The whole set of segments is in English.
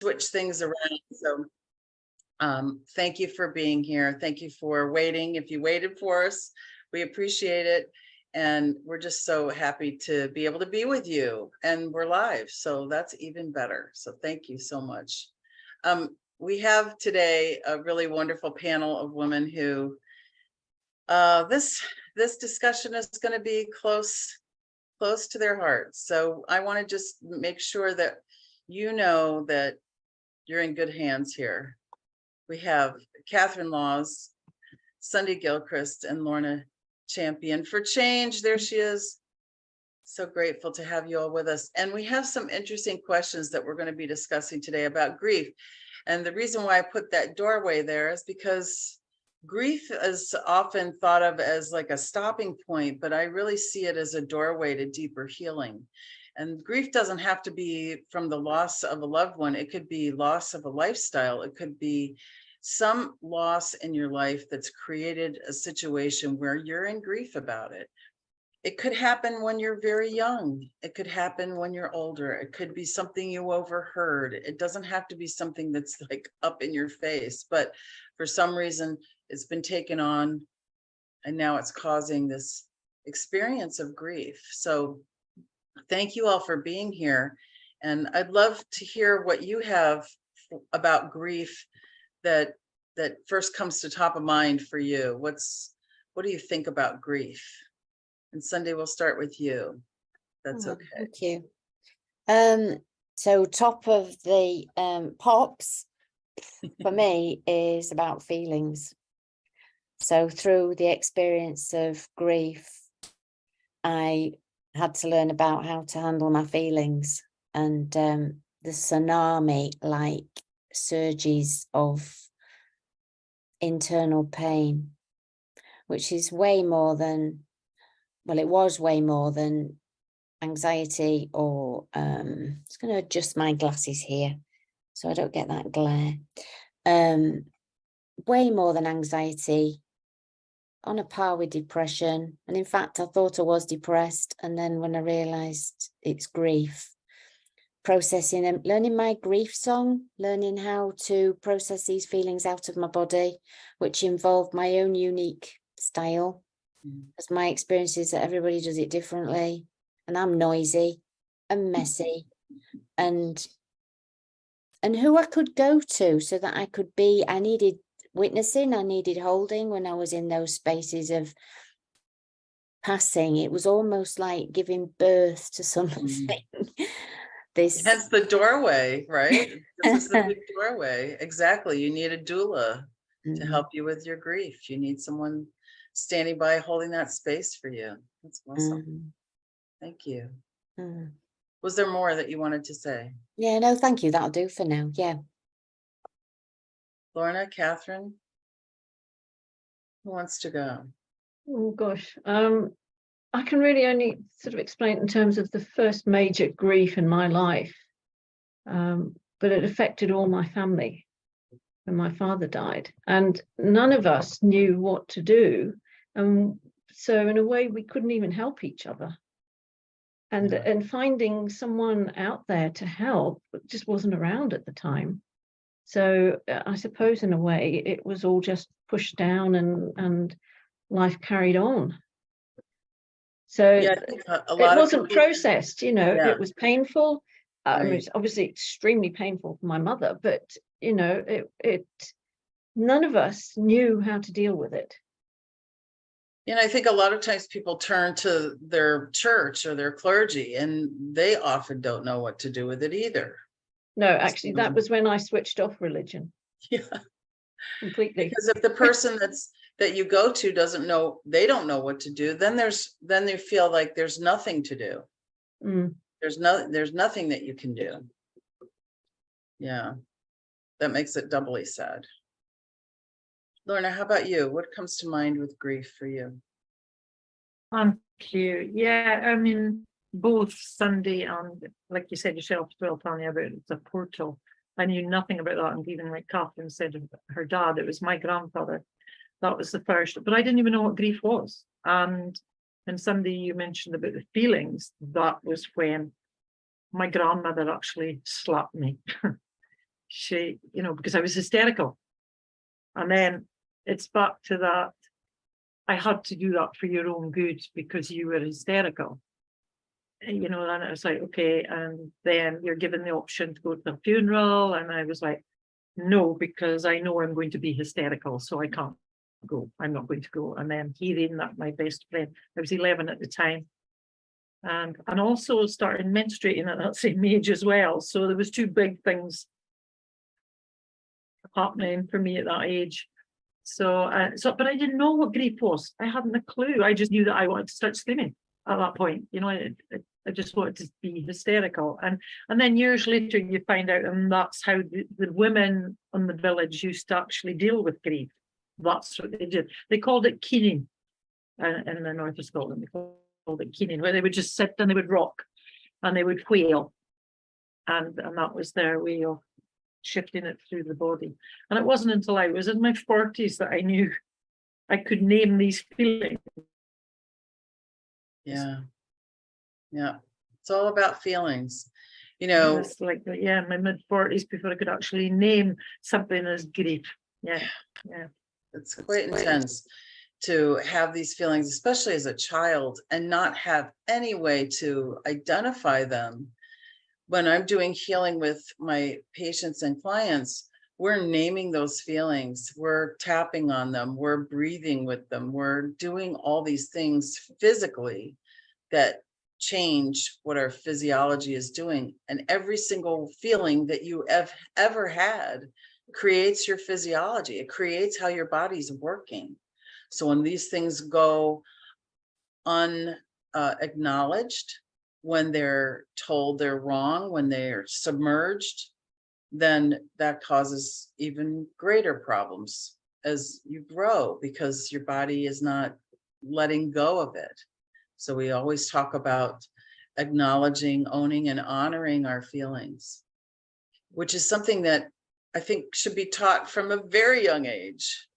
switch things around. So thank you for being here. Thank you for waiting. If you waited for us, we appreciate it. And we're just so happy to be able to be with you, and we're live. So that's even better. So thank you so much. We have today a really wonderful panel of women who this discussion is going to be close to their hearts. So I want to just make sure that you know that you're in good hands here. We have Catherine Laws, Sunday Gilchrist, and Lorna Champion for Change. There she is. So grateful to have you all with us. And we have some interesting questions that we're going to be discussing today about grief. And the reason why I put that doorway there is because grief is often thought of as like a stopping point, but I really see it as a doorway to deeper healing. And grief doesn't have to be from the loss of a loved one. It could be loss of a lifestyle. It could be some loss in your life that's created a situation where you're in grief about it. It could happen when you're very young. It could happen when you're older. It could be something you overheard. It doesn't have to be something that's like up in your face, but for some reason it's been taken on and now it's causing this experience of grief. So thank you all for being here. And I'd love to hear what you have about grief that first comes to top of mind for you. What do you think about grief? And Sunday, we'll start with you. That's okay. Thank you. So top of the pops for me is about feelings. So through the experience of grief, I had to learn about how to handle my feelings, and the tsunami like surges of internal pain, which is way more than, well, it was way more than anxiety or just going to adjust my glasses here so I don't get that glare. Way more than anxiety, on a par with depression. And in fact, I thought I was depressed. And then when I realized it's grief, processing and learning my grief song, learning how to process these feelings out of my body, which involved my own unique style. As my experience is that everybody does it differently, and I'm noisy and messy, and who I could go to so that I could be, I needed witnessing, I needed holding when I was in those spaces of passing. It was almost like giving birth to something. Hence the doorway, right? This is the big doorway. Exactly. You need a doula to help you with your grief. You need someone standing by holding that space for you. That's awesome. Thank you. Was there more that you wanted to say? Yeah, no, thank you. That'll do for now. Yeah. Lorna, Catherine, who wants to go? Oh gosh, I can really only sort of explain in terms of the first major grief in my life, but it affected all my family when my father died, and none of us knew what to do, and so in a way we couldn't even help each other, and finding someone out there to help just wasn't around at the time. So I suppose in a way it was all just pushed down and life carried on. So it wasn't processed, you know. It was painful. I mean, it's obviously extremely painful for my mother, but you know, it none of us knew how to deal with it. And I think a lot of times people turn to their church or their clergy, and they often don't know what to do with it either. No, actually, that was when I switched off religion. Yeah, completely. Because if the person that you go to doesn't know, they don't know what to do, then they feel like there's nothing to do. There's nothing that you can do. Yeah, that makes it doubly sad. Lorna, how about you? What comes to mind with grief for you? Thank you. Yeah, I mean, both Sunday and, like you said yourself as well, Tanya, about the portal. I knew nothing about that, and even like Catherine said of her dad, it was my grandfather. That was the first, but I didn't even know what grief was. And Sunday, you mentioned about the feelings. That was when my grandmother actually slapped me. she, you know, because I was hysterical. And then it's back to that. I had to do that for your own good because you were hysterical. And, you know, and I was like, okay. And then you're given the option to go to the funeral. And I was like, no, because I know I'm going to be hysterical, so I can't go. I'm not going to go. And then hearing that my best friend, I was 11 at the time, and also started menstruating at that same age as well. So there was two big things happening for me at that age. So, but I didn't know what grief was. I hadn't a clue. I just knew that I wanted to start screaming at that point. You know, I just wanted to be hysterical. And then years later, you find out, and that's how the women in the village used to actually deal with grief. That's what they did. They called it keening in the north of Scotland. They called it keening, where they would just sit and they would rock and they would wail. And that was their way of shifting it through the body. And it wasn't until I was in my 40s that I knew I could name these feelings. Yeah. Yeah. It's all about feelings. You know, It's like, yeah, in my mid 40s before I could actually name something as grief. Yeah. Yeah. it's quite intense to have these feelings, especially as a child, and not have any way to identify them. When I'm doing healing with my patients and clients, we're naming those feelings, we're tapping on them, we're breathing with them, we're doing all these things physically that change what our physiology is doing. And every single feeling that you have ever had creates your physiology. It creates how your body's working. So when these things go unacknowledged, when they're told they're wrong, when they're submerged, then that causes even greater problems as you grow, because your body is not letting go of it. So we always talk about acknowledging, owning, and honoring our feelings, which is something that I think should be taught from a very young age,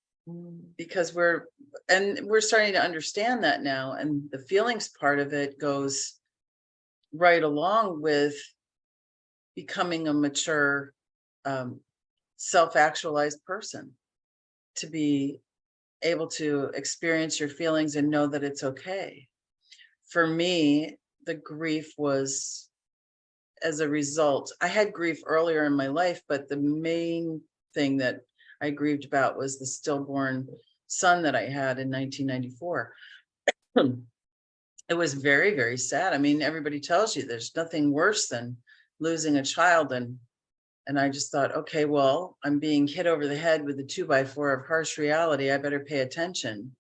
because we're starting to understand that now. And the feelings part of it goes right along with becoming a mature, self-actualized person, to be able to experience your feelings and know that it's okay. For me, the grief was as a result. I had grief earlier in my life, but the main thing that I grieved about was the stillborn son that I had in 1994. It was very, very sad. I mean, everybody tells you there's nothing worse than losing a child. And I just thought, okay, well, I'm being hit over the head with a 2x4 of harsh reality. I better pay attention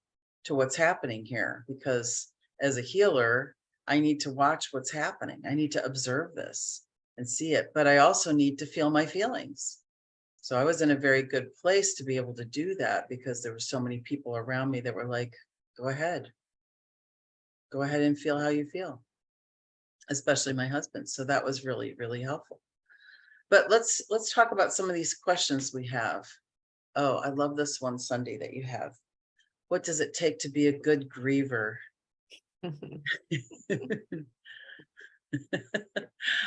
to what's happening here, because as a healer, I need to watch what's happening. I need to observe this and see it, but I also need to feel my feelings. So I was in a very good place to be able to do that, because there were so many people around me that were like, go ahead and feel how you feel, especially my husband. So that was really, really helpful. But let's talk about some of these questions we have. Oh, I love this one, Sunday, that you have. What does it take to be a good griever?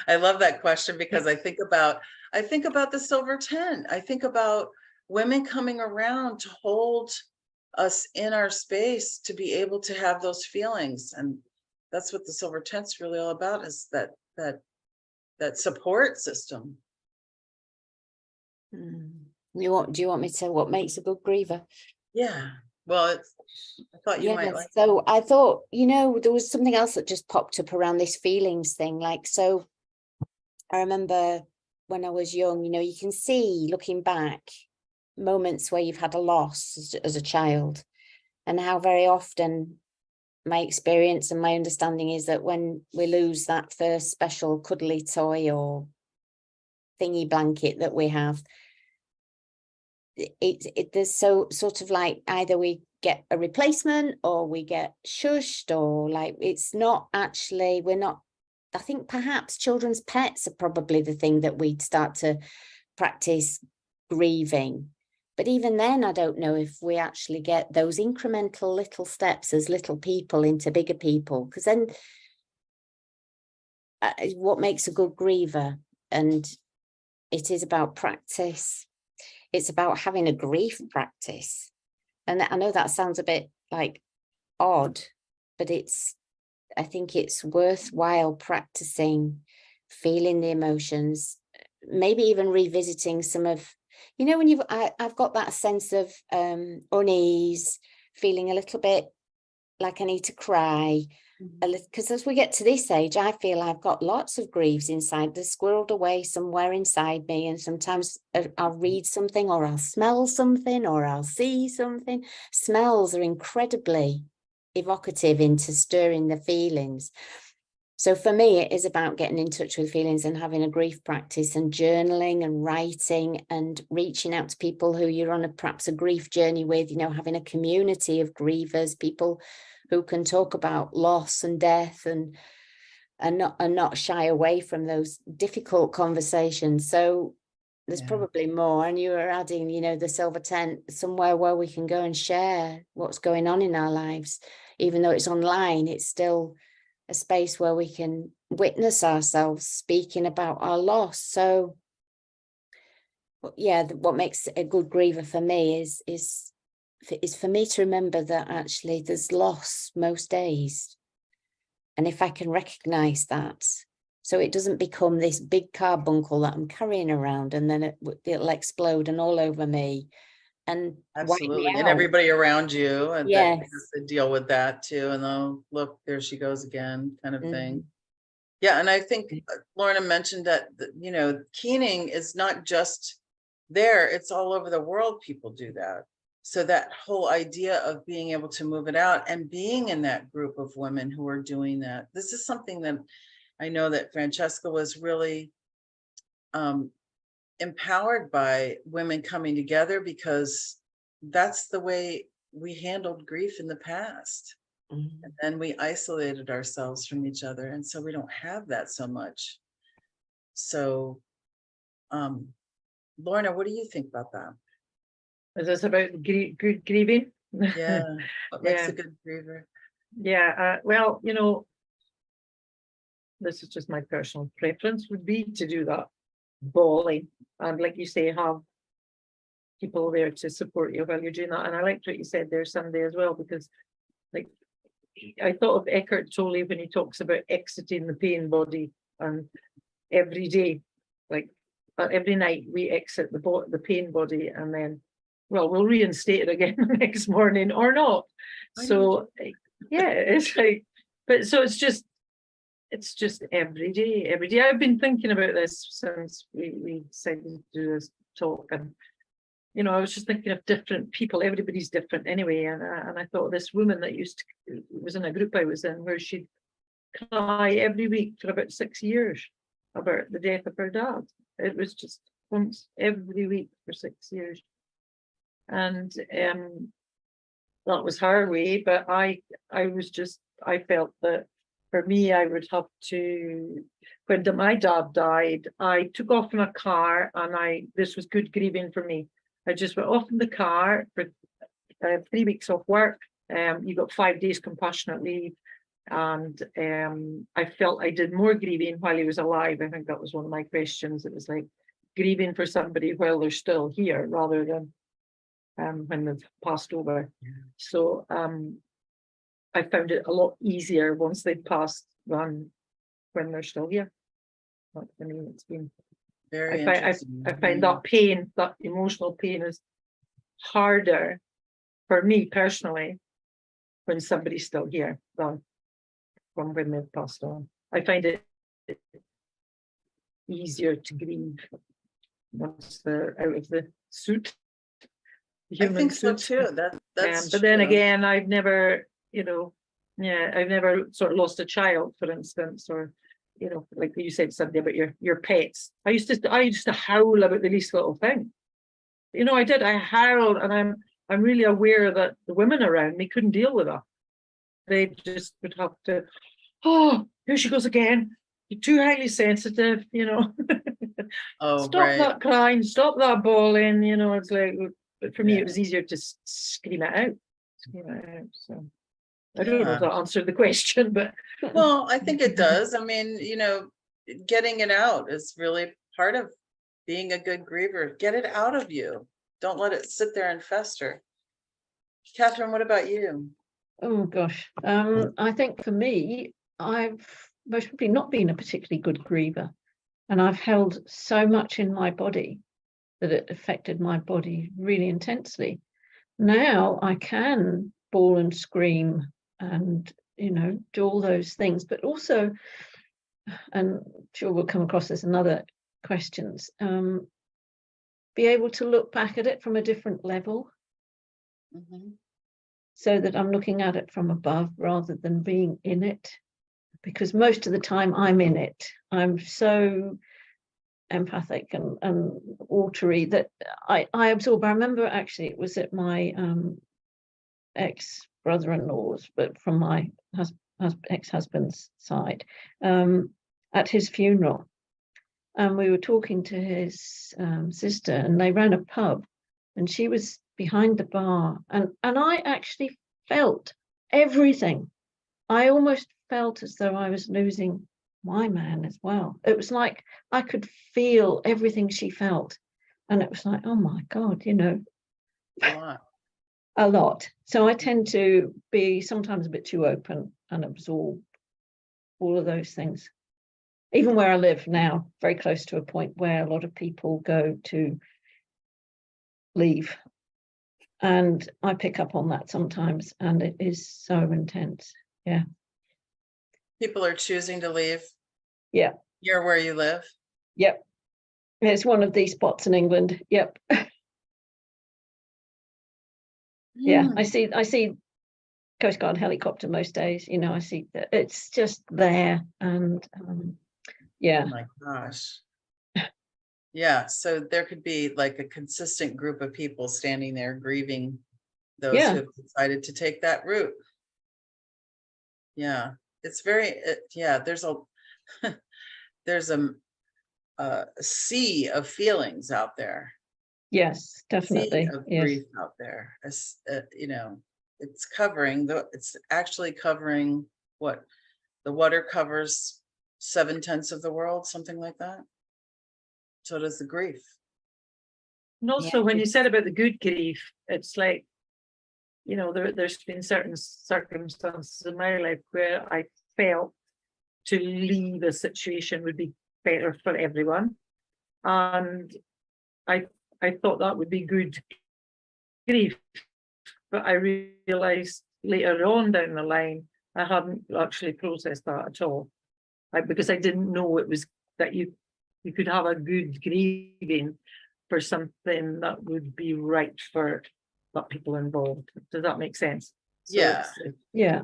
I love that question, because I think about the silver 10. I think about women coming around to hold us in our space, to be able to have those feelings. And that's what the silver 10's really all about, is that support system. Do you want me to, what makes a good griever? Yeah. Well, I thought you might like. So I thought, there was something else that just popped up around this feelings thing. Like, so I remember when I was young, you can see, looking back, moments where you've had a loss as a child, and how very often my experience and my understanding is that when we lose that first special cuddly toy or thingy blanket that we have, there's so sort of like, either we get a replacement or we get shushed, or like, it's not actually, I think perhaps children's pets are probably the thing that we'd start to practice grieving. But even then, I don't know if we actually get those incremental little steps as little people into bigger people, because then what makes a good griever? And it is about practice. It's about having a grief practice. And I know that sounds a bit like odd, but I think it's worthwhile practicing feeling the emotions, maybe even revisiting some of, you know, when I've got that sense of unease, feeling a little bit like I need to cry, because as we get to this age, I feel I've got lots of griefs inside. They're squirreled away somewhere inside me, and sometimes I'll read something, or I'll smell something, or I'll see something. Smells are incredibly evocative into stirring the feelings. So for me, it is about getting in touch with feelings and having a grief practice, and journaling and writing, and reaching out to people who you're on perhaps a grief journey with, you know, having a community of grievers, people who can talk about loss and death, and not shy away from those difficult conversations. So there's probably more. And you were adding, you know, the silver tent, somewhere where we can go and share what's going on in our lives. Even though it's online, it's still a space where we can witness ourselves speaking about our loss. So yeah, what makes a good griever for me is for me to remember that actually there's loss most days. And if I can recognize that, so it doesn't become this big carbuncle that I'm carrying around, and then it'll explode and all over me and wipe Absolutely. me And out. everybody around you, and that Yes. has to deal with that too. And oh, look, there she goes again, kind of thing. Mhm. Yeah. And I think Lorna mentioned that, you know, keening is not just there, it's all over the world. People do that. So that whole idea of being able to move it out and being in that group of women who are doing that. This is something that I know that Francesca was really empowered by women coming together, because that's the way we handled grief in the past. Mhm. And then we isolated ourselves from each other. And so we don't have that so much. So, Lorna, what do you think about that? Is this about good grieving? Yeah. What makes Yeah. a good griever? Yeah, well, you know, this is just my personal preference, would be to do that bawling, and like you say, have people there to support you while you're doing that. And I liked what you said there, Sunday, as well, because like I thought of Eckhart Tolle when he talks about exiting the pain body, and every day, like every night we exit the pain body, and then, well, we'll reinstate it again the next morning or not. So yeah, it's like, but so it's just every day. I've been thinking about this since we decided to do this talk, and you know, I was just thinking of different people. Everybody's different anyway, and I thought this woman that was in a group I was in, where she'd cry every week for about 6 years about the death of her dad. It was just once every week for 6 years, and that was her way. But I felt that for me, I would have to, when my dad died, I took off in a car, and this was good grieving for me. I just went off in the car for 3 weeks off work. You got 5 days compassionate leave. And I felt I did more grieving while he was alive. I think that was one of my questions. It was like grieving for somebody while they're still here, rather than when they've passed over. So I found it a lot easier once they'd passed than when they're still here. I mean, it's been Very I interesting. find that pain, that emotional pain, is harder for me personally when somebody's still here than from when they've passed on. I find it easier to grieve once they're out of the suit. I think so suit. too. That's but then true. again, I've never, I've never sort of lost a child, for instance, or like you said something about your pets. I used to howl about the least little thing. I howled, and I'm really aware that the women around me couldn't deal with that. They just would have to, oh, here she goes again. You're too highly sensitive, Oh, stop right. that crying, stop that bawling, it's like, but for me, Yeah. it was easier to scream it out. So I don't know if Yeah. that answered the question, but. Well, I think it does. I mean, getting it out is really part of being a good griever. Get it out of you. Don't let it sit there and fester. Catherine, what about you? Oh gosh. I think for me, I've most probably not been a particularly good griever, and I've held so much in my body that it affected my body really intensely. Now I can bawl and scream and, do all those things, but also, and I'm sure we'll come across this in other questions, be able to look back at it from a different level, so that I'm looking at it from above rather than being in it, because most of the time I'm in it. I'm so empathic and watery that I absorb. I remember actually it was at my ex-brother-in-law's, but from my ex-husband's side, at his funeral, and we were talking to his sister, and they ran a pub, and she was behind the bar, and I actually felt everything. I almost felt as though I was losing my man as well. It was like I could feel everything she felt, and it was like, oh my God, a lot. So I tend to be sometimes a bit too open and absorb all of those things. Even where I live now, very close to a point where a lot of people go to leave, and I pick up on that sometimes, and it is so intense. Yeah. People are choosing to leave. Yeah. You're where you live. Yep. It's one of these spots in England. Yep. Yeah. I see Coast Guard helicopter most days. I see that it's just there, and yeah. Oh my gosh. Yeah. So there could be like a consistent group of people standing there grieving those who have decided to take that route. Yeah. It's very, there's a sea of feelings out there. Yes, definitely. Sea of grief out there. It's covering it's actually covering what the water covers 7/10 of the world, something like that. So does the grief. And also, when you said about the good grief, it's like, there's been certain circumstances in my life where I felt to leave a situation would be better for everyone. And I thought that would be good grief. But I realized later on down the line, I hadn't actually processed that at all. Because I didn't know it was that you could have a good grieving for something that would be right for the people involved. Does that make sense? So yeah.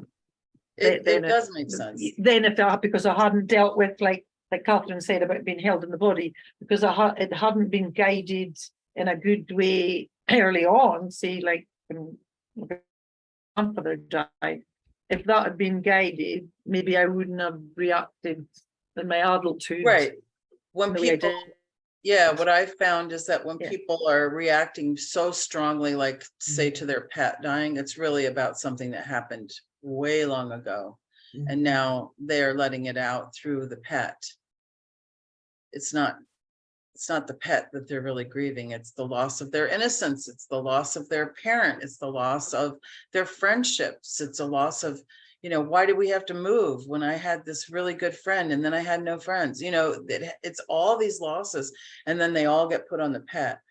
It does make sense. Then because I hadn't dealt with, like Catherine said about being held in the body, because it hadn't been guided in a good way early on, say like when my grandfather died. If that had been guided, maybe I wouldn't have reacted in my adulthood. Right. When people, what I found is that when people are reacting so strongly, like say to their pet dying, it's really about something that happened way long ago. And now they're letting it out through the pet. It's not the pet that they're really grieving. It's the loss of their innocence. It's the loss of their parent. It's the loss of their friendships. It's a loss of, why do we have to move when I had this really good friend and then I had no friends? It's all these losses, and then they all get put on the pet.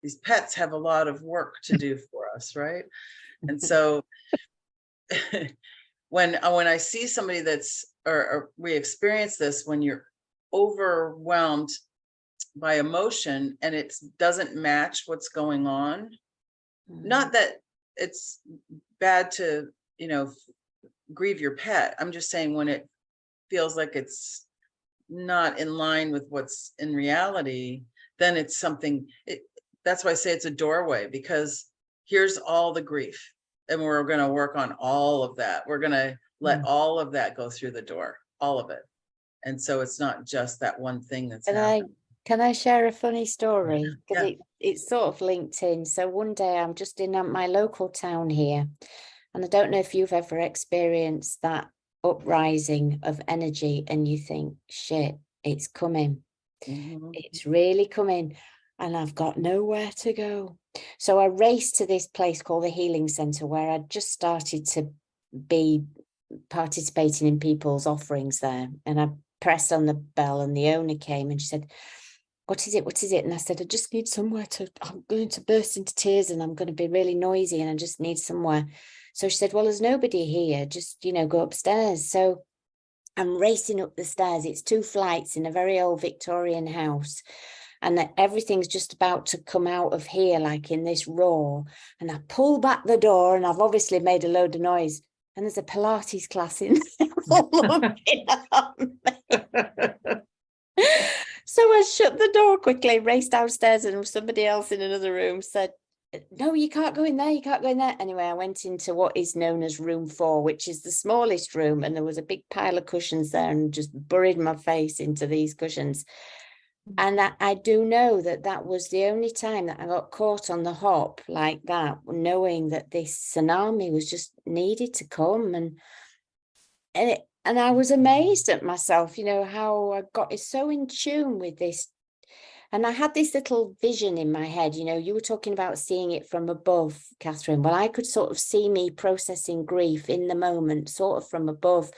These pets have a lot of work to do for us, right? And so when I see somebody or we experience this, when you're overwhelmed by emotion and it doesn't match what's going on, not that it's bad to grieve your pet. I'm just saying when it feels like it's not in line with what's in reality, then it's something. That's why I say it's a doorway, because here's all the grief, and we're going to work on all of that. We're going to let all of that go through the door, all of it. And so it's not just that one thing that's happening. Can I share a funny story? Because it's sort of linked in. So one day I'm just in my local town here, and I don't know if you've ever experienced that uprising of energy and you think, shit, it's coming. Mhm. It's really coming, and I've got nowhere to go. So I raced to this place called the Healing Centre, where I just started to be participating in people's offerings there. And I pressed on the bell, and the owner came, and she said, "What is it? What is it?" And I said, "I just need somewhere to, I'm going to burst into tears, and I'm going to be really noisy, and I just need somewhere." So she said, "Well, there's nobody here, just, go upstairs." So I'm racing up the stairs. It's 2 flights in a very old Victorian house. And that everything's just about to come out of here, like in this roar. And I pull back the door, and I've obviously made a load of noise. And there's a Pilates class in there all looking at me. So I shut the door quickly, raced downstairs, and somebody else in another room said, "No, you can't go in there, you can't go in there." Anyway, I went into what is known as room 4, which is the smallest room, and there was a big pile of cushions there, and just buried my face into these cushions. And I do know that that was the only time that I got caught on the hop like that, knowing that this tsunami was just needed to come. And I was amazed at myself, how I got so in tune with this. And I had this little vision in my head, you were talking about seeing it from above, Catherine. Well, I could sort of see me processing grief in the moment, sort of from above.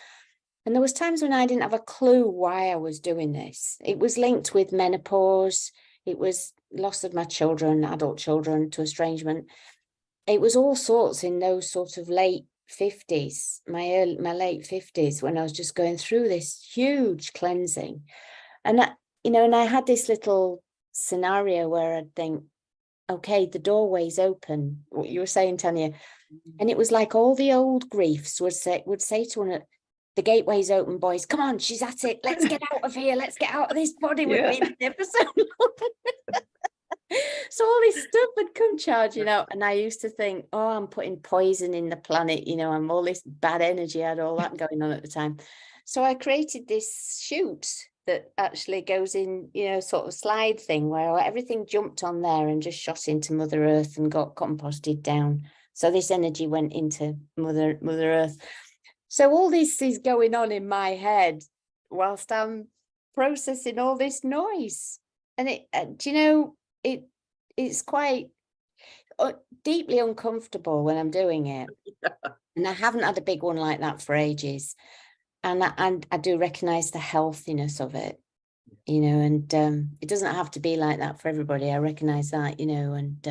And there was times when I didn't have a clue why I was doing this. It was linked with menopause. It was loss of my children, adult children, to estrangement. It was all sorts in those sort of late 50s, my late 50s, when I was just going through this huge cleansing. And and I had this little scenario where I'd think, okay, the doorway's open, what you were saying, Tanya. And it was like all the old griefs would say to one, "The gateway's open, boys. Come on, she's at it. Let's get out of here. Let's get out of this body we've Yeah. been there for so long." So all this stuff would come charging out, and I used to think, "Oh, I'm putting poison in the planet, I'm all this bad energy." I had all that going on at the time. So I created this chute that actually goes in, sort of slide thing, where everything jumped on there and just shot into Mother Earth and got composted down. So this energy went into Mother Earth. So all this is going on in my head whilst I'm processing all this noise. And it's quite deeply uncomfortable when I'm doing it. And I haven't had a big one like that for ages. And I do recognize the healthiness of it, and it doesn't have to be like that for everybody. I recognize that, and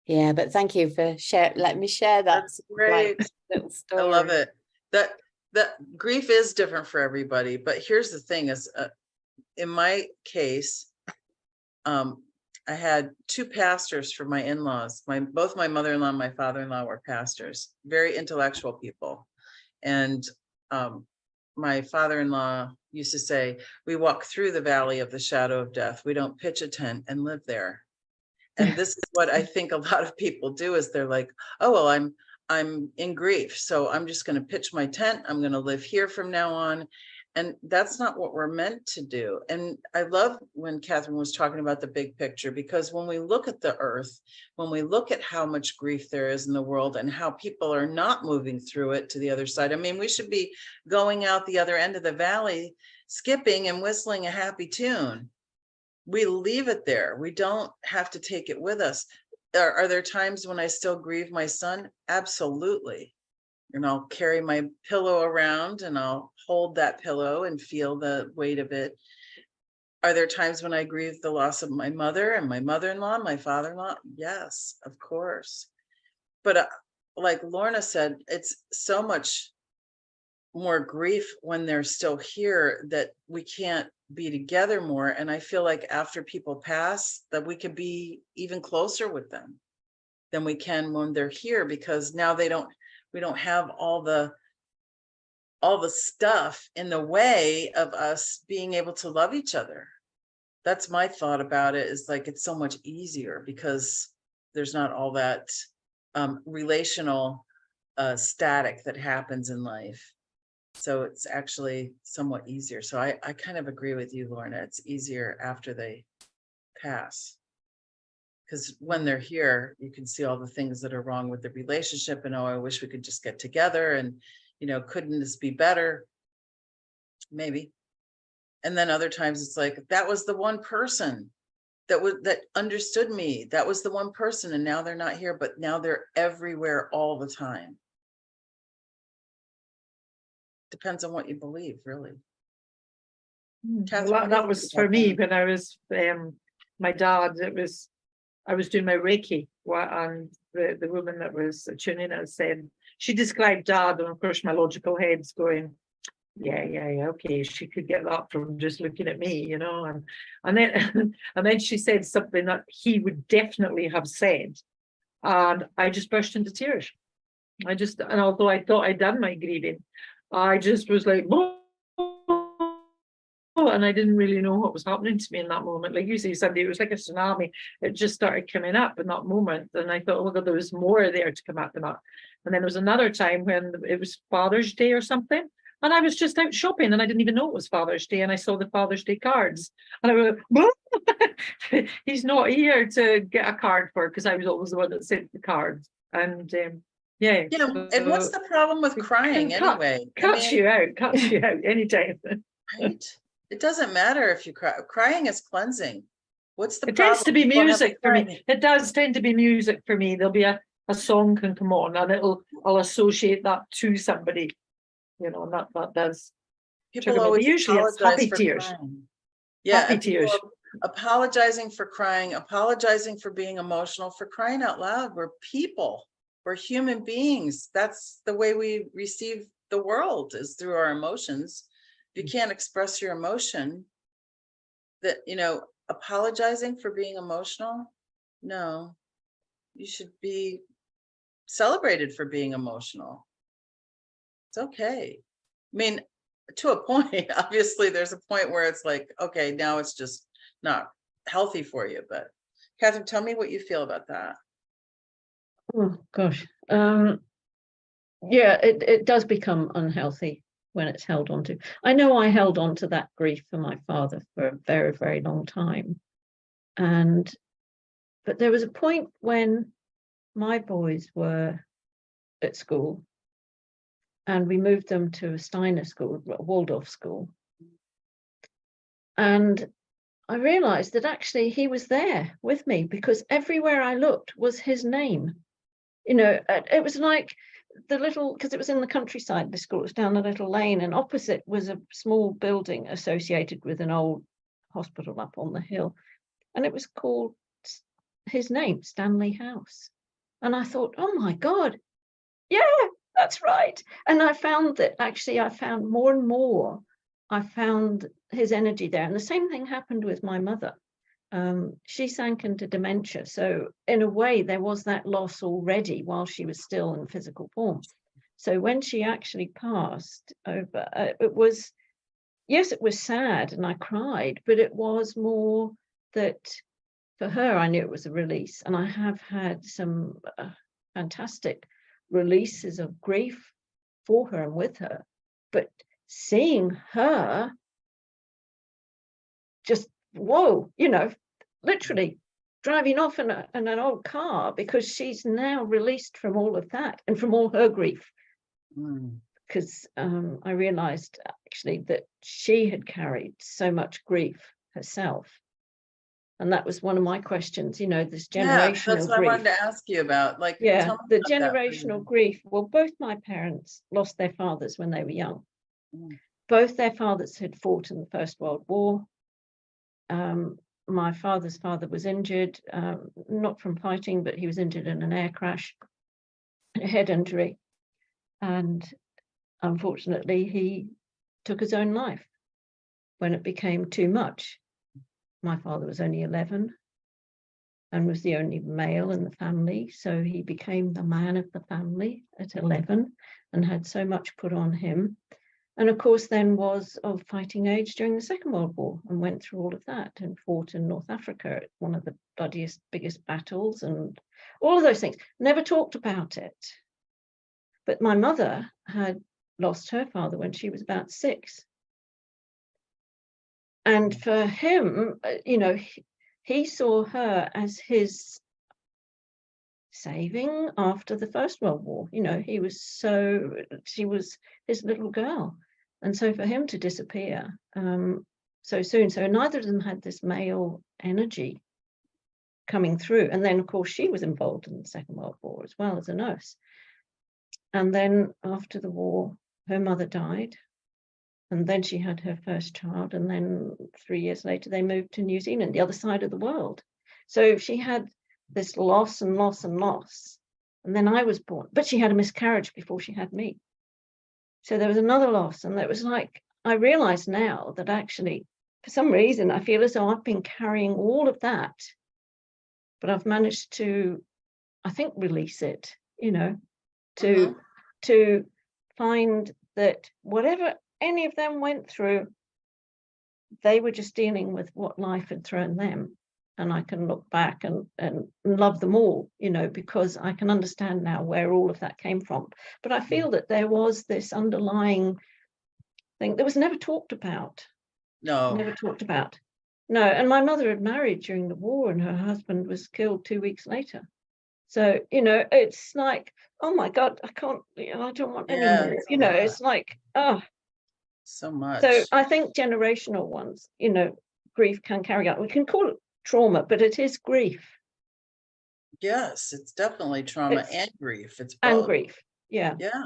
yeah, but thank you for letting me share that. That's great. Little story. I love it. That grief is different for everybody, but here's the thing: is in my case, I had 2 pastors for my in-laws. Both my mother-in-law and my father-in-law were pastors, very intellectual people. And my father-in-law used to say, "We walk through the valley of the shadow of death. We don't pitch a tent and live there." And this is what I think a lot of people do, is they're like, "Oh, well, I'm in grief, so I'm just going to pitch my tent. I'm going to live here from now on." And that's not what we're meant to do. And I love when Catherine was talking about the big picture, because when we look at the earth, when we look at how much grief there is in the world and how people are not moving through it to the other side, I mean, we should be going out the other end of the valley, skipping and whistling a happy tune. We leave it there. We don't have to take it with us. Are there times when I still grieve my son? Absolutely. And I'll carry my pillow around and I'll hold that pillow and feel the weight of it. Are there times when I grieve the loss of my mother and my mother-in-law, my father-in-law? Yes, of course. But like Lorna said, it's so much more grief when they're still here, that we can't be together more. And I feel like after people pass, that we could be even closer with them than we can when they're here, because now we don't have all the stuff in the way of us being able to love each other. That's my thought about it, is like, it's so much easier because there's not all that relational static that happens in life. So it's actually somewhat easier. So I kind of agree with you, Lorna. It's easier after they pass. Because when they're here, you can see all the things that are wrong with the relationship, and, "Oh, I wish we could just get together, and couldn't this be better?" Maybe. And then other times it's like, that was the one person that understood me. That was the one person, and now they're not here, but now they're everywhere all the time. Depends on what you believe, really. Catherine, Well, what do you that was think for about me that? when I was my dad. I was doing my Reiki, and the woman that was tuning us said, she described Dad, and of course my logical head's going, yeah, okay, she could get that from just looking at me, and then and then she said something that he would definitely have said, and I just burst into tears. And although I thought I'd done my grieving, I just was like, whoa. And I didn't really know what was happening to me in that moment. Like you say, Sandy, it was like a tsunami. It just started coming up in that moment. And I thought, oh my God, there was more there to come up than that. And then there was another time when it was Father's Day or something. And I was just out shopping and I didn't even know it was Father's Day. And I saw the Father's Day cards. And I went, he's not here to get a card for, because I was always the one that sent the cards. And yeah. And what's the problem with crying anyway? Cuts you out anytime. Right? It doesn't matter if you cry. Crying is cleansing. What's the It problem? tends to be People have music for me. crying. It does tend to be music for me. There'll be a song can come on and I'll associate that to somebody, and that does. People always usually it's apologize happy for tears. crying. Yeah, Happy and people tears. are apologizing for crying, apologizing for being emotional, for crying out loud. We're people. We're human beings. That's the way we receive the world, is through our emotions. If you can't express your emotion, that, apologizing for being emotional, no, you should be celebrated for being emotional. It's okay. I mean, to a point. Obviously there's a point where it's like, okay, now it's just not healthy for you. But Catherine, tell me what you feel about that. Oh gosh. Yeah, it does become unhealthy when it's held on to. I know I held on to that grief for my father for a very, very long time. But there was a point when my boys were at school and we moved them to a Steiner school, a Waldorf school. And I realized that actually he was there with me, because everywhere I looked was his name. It was like the little, because it was in the countryside, the school was down a little lane, and opposite was a small building associated with an old hospital up on the hill. And it was called his name, Stanley House. And I thought, oh my God, yeah, that's right. And I found that actually I found more and more, I found his energy there. And the same thing happened with my mother. She sank into dementia. So in a way, there was that loss already while she was still in physical form. So when she actually passed over, it was sad and I cried, but it was more that for her, I knew it was a release. And I have had some fantastic releases of grief for her and with her. But seeing her just, whoa, literally driving off in an old car, because she's now released from all of that and from all her grief. Because I realized actually that she had carried so much grief herself. And that was one of my questions, this generational that's what grief. I wanted to ask you about. Like, Yeah, tell me the about that, generational grief. Well, both my parents lost their fathers when they were young. Mm. Both their fathers had fought in the First World War. My father's father was injured, not from fighting, but he was injured in an air crash, a head injury. And unfortunately, he took his own life when it became too much. My father was only 11 and was the only male in the family. So he became the man of the family at 11 and had so much put on him. And of course, then was of fighting age during the Second World War and went through all of that and fought in North Africa, one of the bloodiest, biggest battles and all of those things. Never talked about it. But my mother had lost her father when she was about 6. And for him, he saw her as his saving after the First World War. She was his little girl. And so for him to disappear, so soon. So neither of them had this male energy coming through. And then, of course, she was involved in the Second World War as well as a nurse. And then after the war, her mother died. And then she had her first child. And then 3 years later, they moved to New Zealand, the other side of the world. So she had this loss and loss and loss. And then I was born. But she had a miscarriage before she had me. So there was another loss. And it was like, I realize now that actually, for some reason, I feel as though I've been carrying all of that. But I've managed to, I think, release it, you know, to find that whatever any of them went through, they were just dealing with what life had thrown them. And I can look back and love them all, you know, because I can understand now where all of that came from. But I feel that there was this underlying thing that was never talked about. Never talked about. No, and my mother had married during the war and her husband was killed 2 weeks later. So, you know, it's like, oh my God, I can't, you know, I don't want any more, you know, it's like, oh. So much. So I think generational ones, you know, grief can carry out. We can call it trauma, but it is grief. Yes, it's definitely trauma and grief. It's and both. grief. Yeah. Yeah.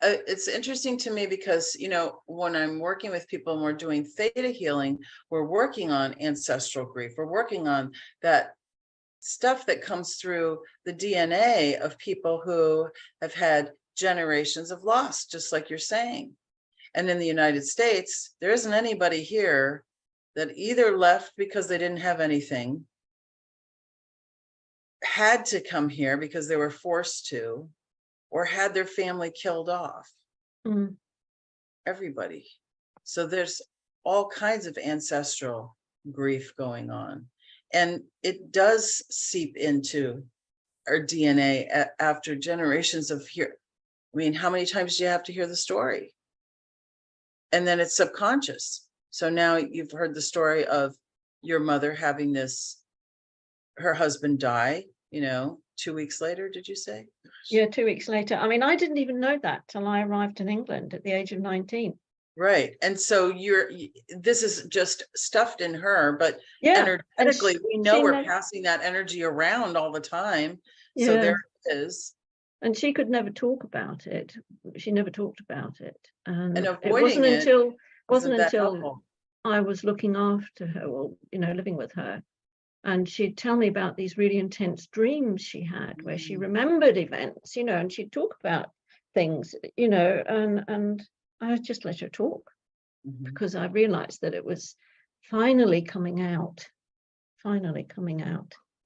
It's interesting to me because, you know, when I'm working with people and we're doing theta healing, we're working on ancestral grief. We're working on that stuff that comes through the DNA of people who have had generations of loss, just like you're saying. And in the United States, there isn't anybody here that either left because they didn't have anything, had to come here because they were forced to, or had their family killed off. Everybody. So there's all kinds of ancestral grief going on. And it does seep into our DNA after generations of here. I mean, how many times do you have to hear the story? And then it's subconscious. So now you've heard the story of your mother having her husband die, you know, 2 weeks later, did you say? Yeah, 2 weeks later. I mean, I didn't even know that till I arrived in England at the age of 19. Right. And so this is just stuffed in her, but yeah, energetically, we know we're passing that energy around all the time. Yeah. So there it is. And she could never talk about it. She never talked about it. And avoiding it wasn't until helpful? I was looking after her, or, you know, living with her. And she'd tell me about these really intense dreams she had where she remembered events, you know, and she'd talk about things, you know, and I just let her talk because I realized that it was finally coming out.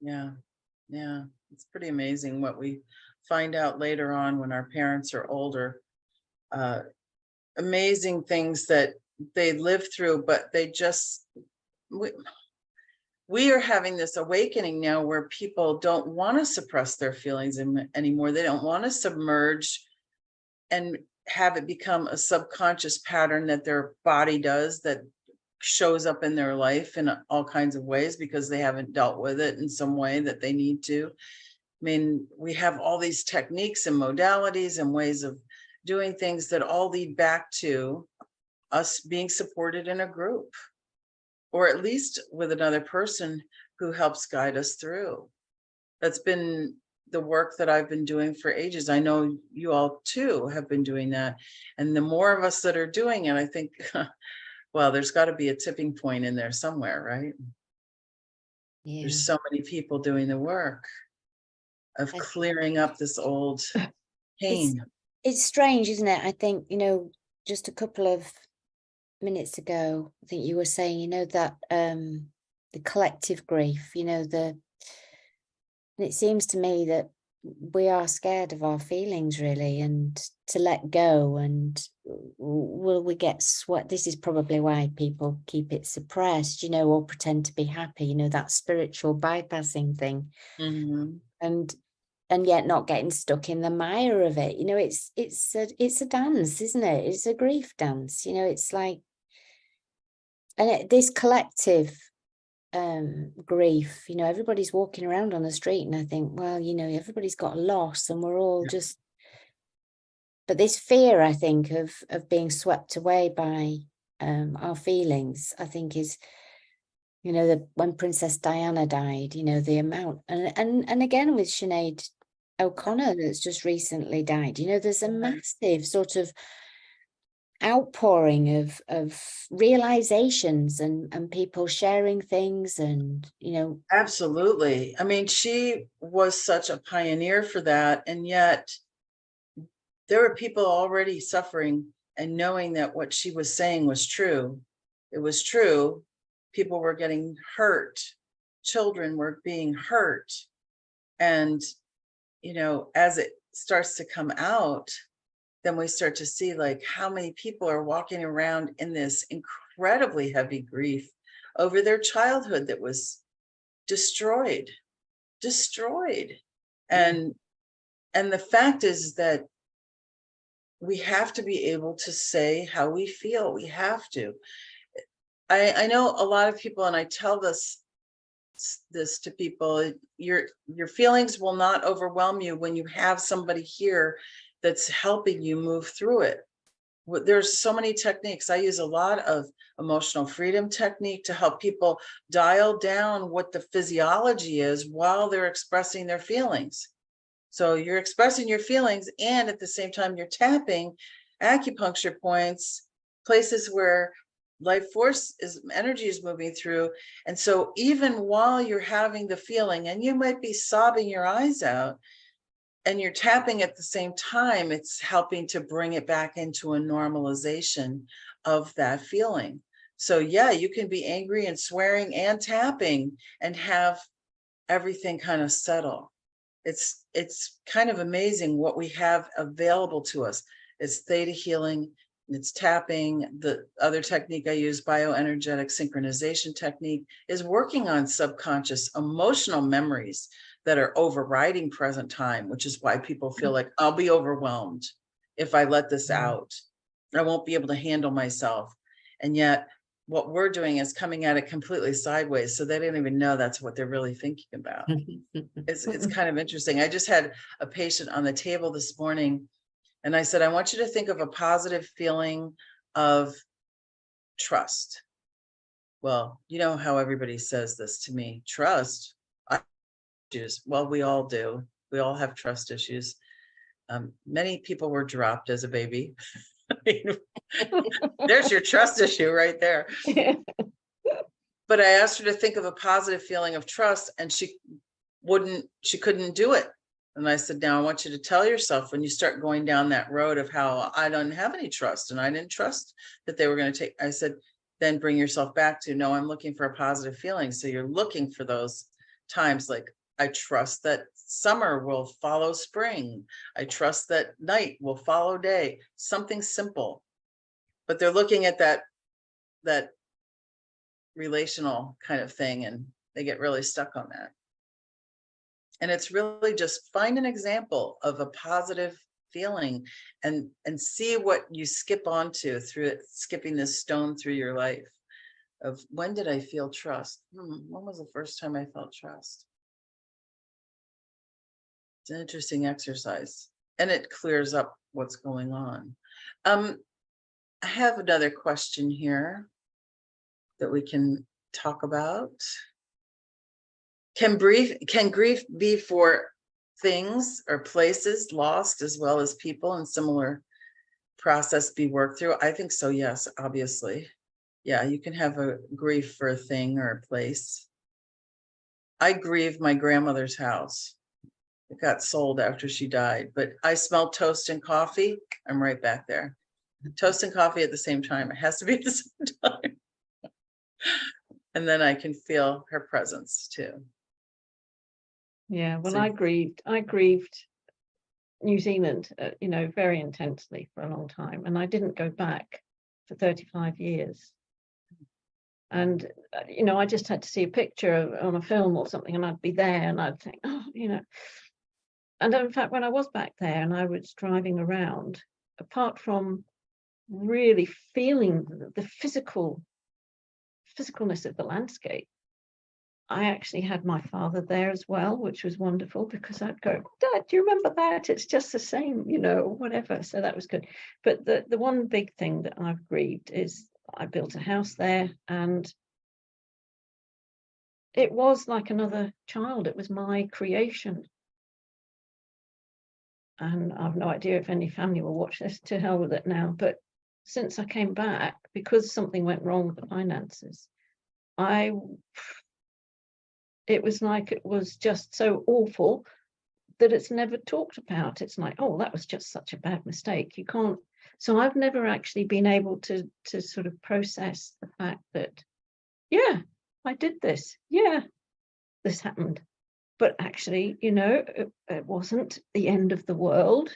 Yeah. Yeah. It's pretty amazing what we find out later on when our parents are older. Amazing things that they live through, but they just, we are having this awakening now where people don't want to suppress their feelings anymore. They don't want to submerge and have it become a subconscious pattern that their body does that shows up in their life in all kinds of ways because they haven't dealt with it in some way that they need to. I mean, we have all these techniques and modalities and ways of doing things that all lead back to us being supported in a group, or at least with another person who helps guide us through. That's been the work that I've been doing for ages. I know you all too have been doing that. And the more of us that are doing it, I think, well, there's got to be a tipping point in there somewhere, right? Yeah. There's so many people doing the work of clearing up this old pain. It's strange, isn't it? I think, you know, just a couple of minutes ago, I think you were saying, you know, that the collective grief, you know, and it seems to me that we are scared of our feelings really, and to let go, and will we get sweat? This is probably why people keep it suppressed, you know, or pretend to be happy, you know, that spiritual bypassing thing. And yet not getting stuck in the mire of it. You know, it's a dance, isn't it? It's a grief dance, you know, it's like, and this collective grief, you know, everybody's walking around on the street and I think, well, you know, everybody's got a loss and we're all just, but this fear, I think, of being swept away by our feelings, I think is, you know, when Princess Diana died, you know, the amount, and again with Sinead O'Connor that's just recently died, you know, there's a massive sort of outpouring of realizations and people sharing things, and you know. Absolutely. I mean, she was such a pioneer for that, and yet there were people already suffering and knowing that what she was saying was true. It was true. People were getting hurt. Children were being hurt. And, you know, as it starts to come out, then we start to see like how many people are walking around in this incredibly heavy grief over their childhood that was destroyed. And the fact is that we have to be able to say how we feel. We have to. I know a lot of people, and I tell this to people, your feelings will not overwhelm you when you have somebody here that's helping you move through it. There's so many techniques. I use a lot of emotional freedom technique to help people dial down what the physiology is while they're expressing their feelings. So you're expressing your feelings, and at the same time, you're tapping acupuncture points, places where life force energy is moving through. And so even while you're having the feeling, and you might be sobbing your eyes out, and you're tapping at the same time, it's helping to bring it back into a normalization of that feeling. So yeah, you can be angry and swearing and tapping and have everything kind of settle. It's kind of amazing what we have available to us. It's theta healing, it's tapping. The other technique I use, bioenergetic synchronization technique, is working on subconscious emotional memories that are overriding present time, which is why people feel like I'll be overwhelmed if I let this out. I won't be able to handle myself. And yet what we're doing is coming at it completely sideways. So they didn't even know that's what they're really thinking about. It's kind of interesting. I just had a patient on the table this morning, and I said, I want you to think of a positive feeling of trust. Well, you know how everybody says this to me, trust. Well, we all do. We all have trust issues. Many people were dropped as a baby. I mean, there's your trust issue right there. But I asked her to think of a positive feeling of trust, and she couldn't do it. And I said, now I want you to tell yourself, when you start going down that road of how I don't have any trust and I didn't trust that they were going to take, I said, then bring yourself back to, no, I'm looking for a positive feeling. So you're looking for those times like, I trust that summer will follow spring. I trust that night will follow day. Something simple. But they're looking at that relational kind of thing, and they get really stuck on that. And it's really just find an example of a positive feeling and see what you skip onto through it, skipping this stone through your life of, when did I feel trust? When was the first time I felt trust? It's an interesting exercise, and it clears up what's going on. I have another question here that we can talk about. Can grief be for things or places lost as well as people in similar process be worked through? I think so, yes, obviously. Yeah, you can have a grief for a thing or a place. I grieved my grandmother's house. It got sold after she died, but I smell toast and coffee. I'm right back there. Toast and coffee at the same time. It has to be at the same time. And then I can feel her presence too. Yeah, well, So- I grieved New Zealand, you know, very intensely for a long time, and I didn't go back for 35 years. And you know, I just had to see a picture on a film or something, and I'd be there, and I'd think, oh, you know. And in fact, when I was back there and I was driving around, apart from really feeling the physicalness of the landscape, I actually had my father there as well, which was wonderful, because I'd go, Dad, do you remember that? It's just the same, you know, whatever. So that was good. But the one big thing that I've grieved is I built a house there, and it was like another child. It was my creation. And I've no idea if any family will watch this, to hell with it now. But since I came back, because something went wrong with the finances, it was like it was just so awful that it's never talked about. It's like, oh, that was just such a bad mistake. You can't. So I've never actually been able to sort of process the fact that, yeah, I did this. Yeah, this happened. But actually, you know, it wasn't the end of the world.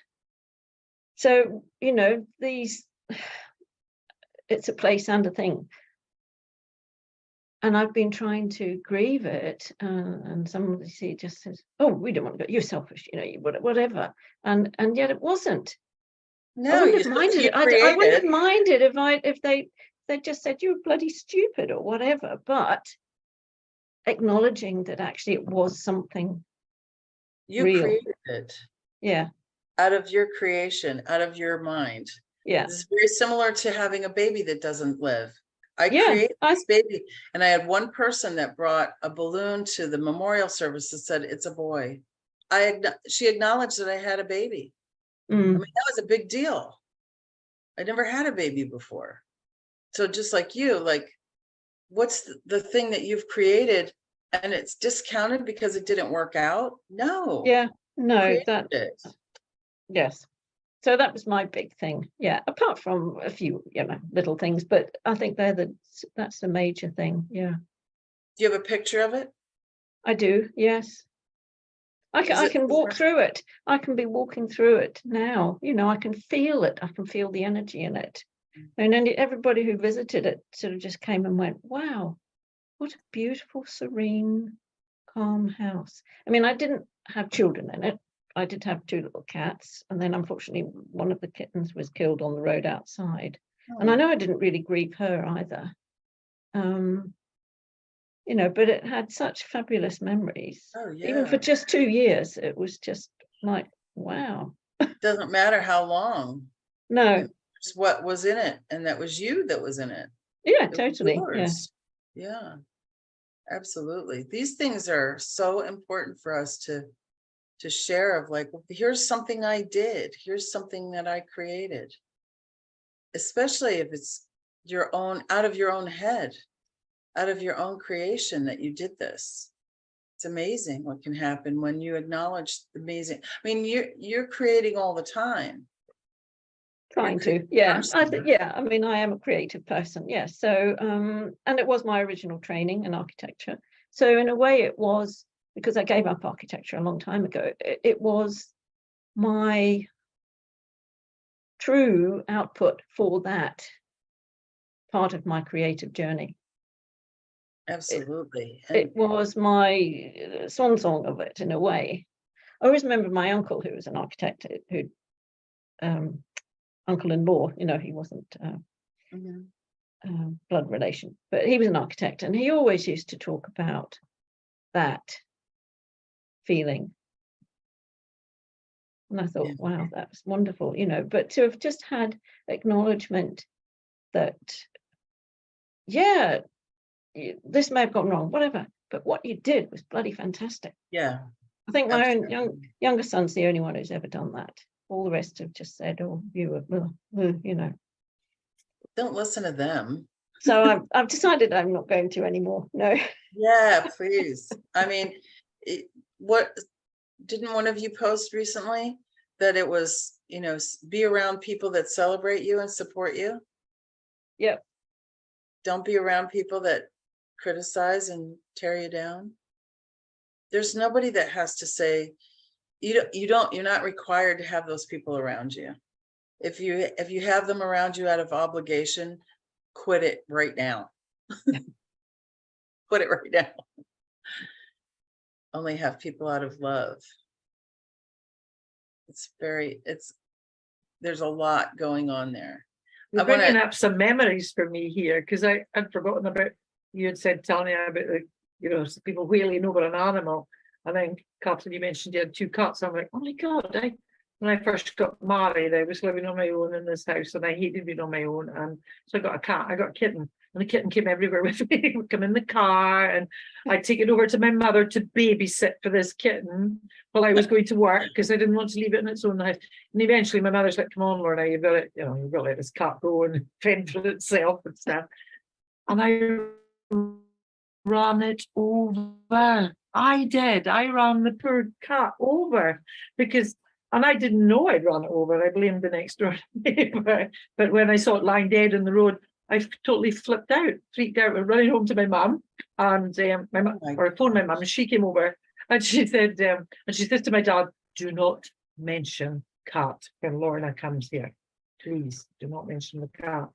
So, you know, it's a place and a thing. And I've been trying to grieve it, and somebody just says, "Oh, we don't want to go. You're selfish, you know, whatever." And yet it wasn't. No, I wouldn't you have minded it. I wouldn't have minded if they just said you're bloody stupid or whatever. But acknowledging that actually it was something you real. created it Yeah, out of your creation, out of your mind. yeah, It's very similar to having a baby that doesn't live. I Yeah, created this baby, and I had one person that brought a balloon to the memorial service that said it's a boy. She acknowledged that I had a baby. I mean, that was a big deal. I never had a baby before. So just like you, like, what's the thing that you've created and it's discounted because it didn't work out? No. yeah, no, Created that, it. yes. So that was my big thing. Yeah, apart from a few, you know, little things, but I think that's the major thing. Yeah, Do you have a picture of it? I do. Yes, I can walk through it. I can be walking through it now. You know, I can feel it. I can feel the energy in it. And then everybody who visited it sort of just came and went, "Wow, what a beautiful, serene, calm house." I mean, I didn't have children in it. I did have 2 little cats, and then unfortunately one of the kittens was killed on the road outside. And I know I didn't really grieve her either. You know, but it had such fabulous memories. Oh, yeah. Even for just 2 years, it was just like, wow. Doesn't matter how long. No. It's what was in it, and that was you that was in it. Yeah, It was totally. Yeah. yours. Yeah, absolutely. These things are so important for us to share, of like, here's something I did, here's something that I created, especially if it's your own, out of your own head, out of your own creation, that you did this. It's amazing what can happen when you acknowledge the amazing. I mean, you're creating all the time. Trying to, yeah. I mean, I am a creative person, yes. So and it was my original training in architecture. So in a way it was, because I gave up architecture a long time ago, it was my true output for that part of my creative journey. Absolutely. It was my swan song of it, in a way. I always remember my uncle, who was an architect, who uncle-in-law, you know, he wasn't blood relation, but he was an architect, and he always used to talk about that feeling. And I thought, wow, that was wonderful, you know. But to have just had acknowledgement that, yeah, this may have gone wrong, whatever, but what you did was bloody fantastic. Yeah. I think my own younger son's the only one who's ever done that. All the rest have just said, "Oh, you were, you know." Don't listen to them. So I've decided I'm not going to anymore. No. Yeah, please. I mean, what didn't one of you post recently that it was, you know, be around people that celebrate you and support you? Yep. Don't be around people that criticize and tear you down. There's nobody that has to say, you're not required to have those people around you. If you have them around you out of obligation, quit it right now. Quit it right now. Only have people out of love. There's a lot going on there. You're bringing up some memories for me here, because I'd forgotten about, you had said, Tanya, about the, you know, people wheeling over an animal. And then, Catherine, you mentioned you had 2 cats. I'm like, oh my God, when I first got married, I was living on my own in this house, and I hated being on my own. And so I got a cat. I got a kitten, and the kitten came everywhere with me. It would come in the car, and I'd take it over to my mother to babysit for this kitten while I was going to work, because I didn't want to leave it in its own house. And eventually, my mother's like, "Come on, Lorna, you've got to, you've got to let this cat go and fend for itself and stuff." And I ran it over. I did. I ran the poor cat over because, and I didn't know I'd run it over. I blamed the next door neighbour. But when I saw it lying dead in the road, I totally flipped out, freaked out, and running home to my mum. And my mum, or I phoned my mum, and she came over, and she said, to my dad, "Do not mention cat when Lorna comes here. Please do not mention the cat."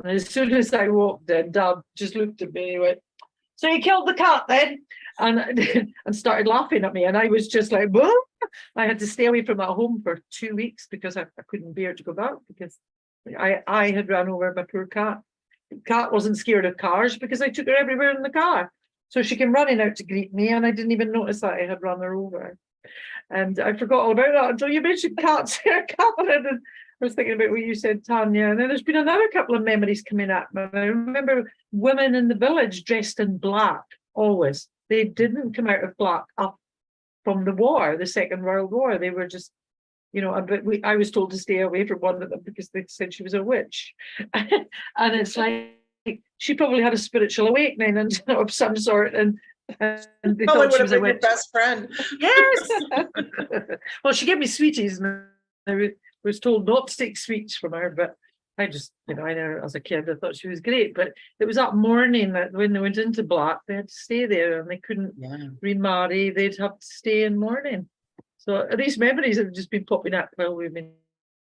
And as soon as I walked in, Dad just looked at me and went, "So you killed the cat then?" And started laughing at me. And I was just like, "Whoa!" I had to stay away from that home for 2 weeks because I couldn't bear to go back, because I had run over my poor cat. The cat wasn't scared of cars because I took her everywhere in the car. So she came running out to greet me, and I didn't even notice that I had run her over. And I forgot all about that until you mentioned cats here, Catherine. And I was thinking about what you said, Tanya. And then there's been another couple of memories coming up. And I remember women in the village dressed in black, always. They didn't come out of black up from the war, the Second World War. They were just, but I was told to stay away from one of them because they said she was a witch. And it's like, she probably had a spiritual awakening and of some sort. And they Probably thought she would have was a been your witch. best friend. Yes. Well, she gave me sweeties, and I was told not to take sweets from her, but I just, I know as a kid, I thought she was great. But it was that morning that when they went into black, they had to stay there, and they couldn't remarry. They'd have to stay in mourning. So these memories have just been popping up while we've been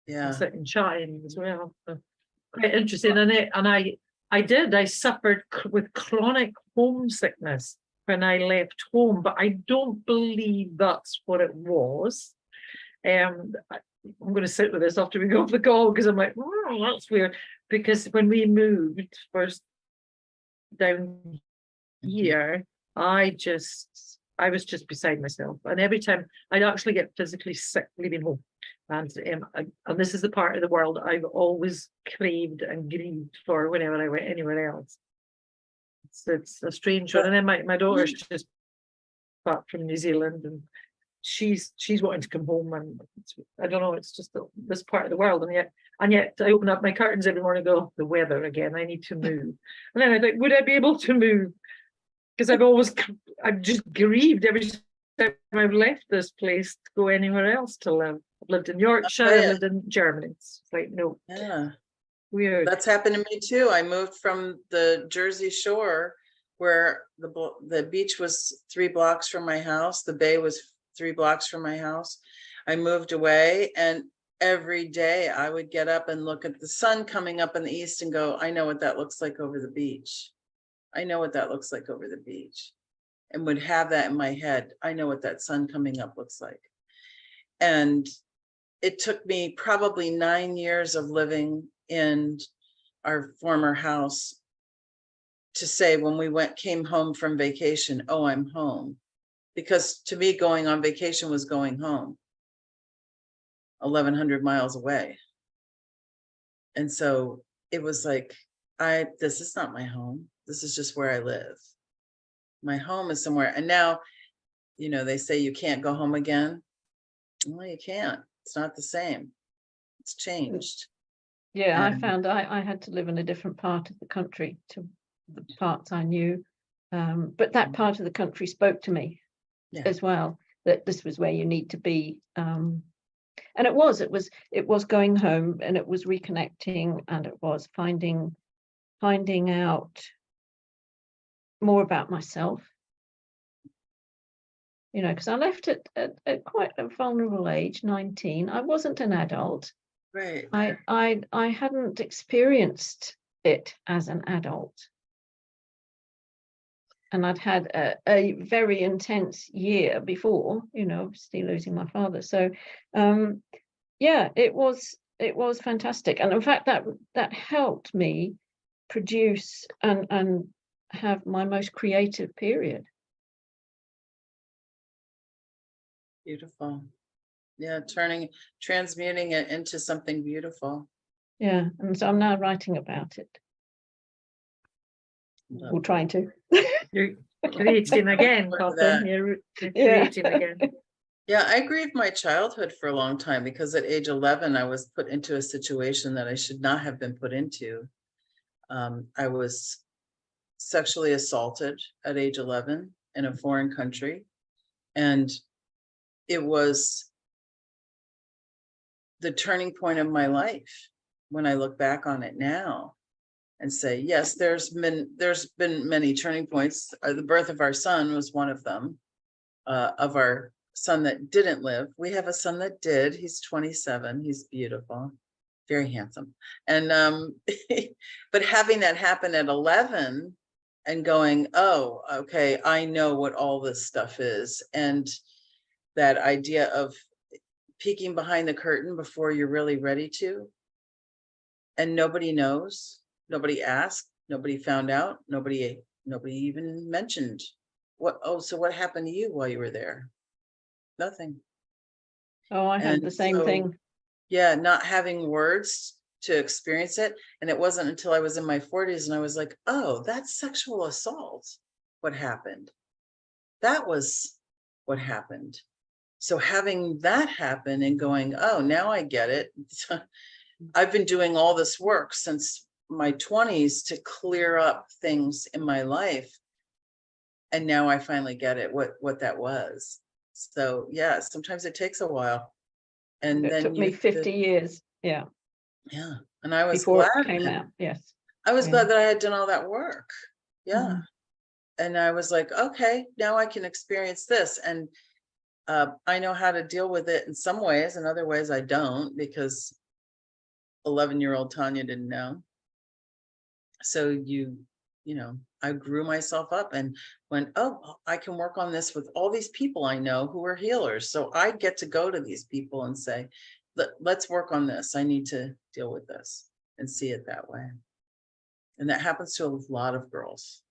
sitting chatting as well. So quite interesting. And I suffered with chronic homesickness when I left home, but I don't believe that's what it was. I'm going to sit with this after we go off the call, because I'm like, oh, that's weird. Because when we moved first down here, I was just beside myself. And every time I'd actually get physically sick leaving home. And this is the part of the world I've always craved and grieved for whenever I went anywhere else. It's a strange one. And then my daughter's just back from New Zealand, and she's wanting to come home, and I don't know, it's just this part of the world, and yet I open up my curtains every morning and go, the weather again, I need to move. And then I think, would I be able to move? Because I've just grieved every time I've left this place to go anywhere else to live. I've lived in Yorkshire, I've lived in Germany. It's like, no. Yeah. Weird. That's happened to me too. I moved from the Jersey Shore, where the beach was 3 blocks from my house. The bay was 3 blocks from my house. I moved away, and every day I would get up and look at the sun coming up in the east and go, I know what that looks like over the beach. I know what that looks like over the beach, and would have that in my head. I know what that sun coming up looks like. And it took me probably 9 years of living in our former house to say, when we came home from vacation, oh, I'm home. Because to me, going on vacation was going home, 1,100 miles away. And so it was like, this is not my home. This is just where I live. My home is somewhere. And now, they say you can't go home again. Well, you can't. It's not the same. It's changed. Yeah, I found I had to live in a different part of the country to the parts I knew. But that part of the country spoke to me as well, that this was where you need to be. And it was going home, and it was reconnecting, and it was finding out more about myself. Because I left it at quite a vulnerable age, 19. I wasn't an adult. Right. I hadn't experienced it as an adult. And I'd had a very intense year before, obviously losing my father. So, it was fantastic. And in fact, that helped me produce and have my most creative period. Beautiful. Yeah, transmuting it into something beautiful. Yeah, and so I'm now writing about it, or trying to. You're creating again, Look at Cotton. that. You're Yeah. creating again. Yeah, I grieved my childhood for a long time because at age 11, I was put into a situation that I should not have been put into. I was sexually assaulted at age 11 in a foreign country. And it was the turning point of my life when I look back on it now and say, yes, there's been many turning points. The birth of our son was one of them, of our son that didn't live. We have a son that did. He's 27. He's beautiful, very handsome. And but having that happen at 11 and going, oh, okay, I know what all this stuff is. And that idea of peeking behind the curtain before you're really ready to. And nobody knows, nobody asked, nobody found out, nobody even mentioned so what happened to you while you were there? Nothing. Oh, I had the same thing. Yeah, not having words to experience it. And it wasn't until I was in my 40s and I was like, oh, that's sexual assault. What happened? That was what happened. So having that happen and going, oh, now I get it. I've been doing all this work since my 20s to clear up things in my life. And now I finally get it, what that was. So yeah, sometimes it takes a while. And It then took me 50 years. Yeah. Yeah. And I was Before glad it came out. Yes. I was Yeah. glad that I had done all that work. Yeah. Mhm. And I was like, okay, now I can experience this. And I know how to deal with it in some ways, in other ways I don't, because 11-year-old Tanya didn't know. So I grew myself up and went, oh, I can work on this with all these people I know who are healers. So I get to go to these people and say, let's work on this. I need to deal with this and see it that way. And that happens to a lot of girls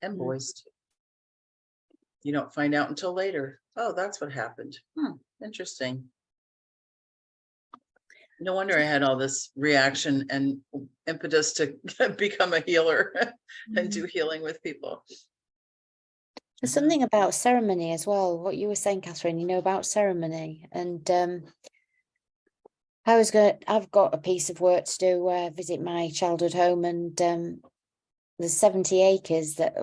and boys too. You don't find out until later. Oh, that's what happened. Interesting. No wonder I had all this reaction and impetus to become a healer and do healing with people. There's something about ceremony as well. What you were saying, Catherine, about ceremony. And I've got a piece of work to do, visit my childhood home, and there's 70 acres that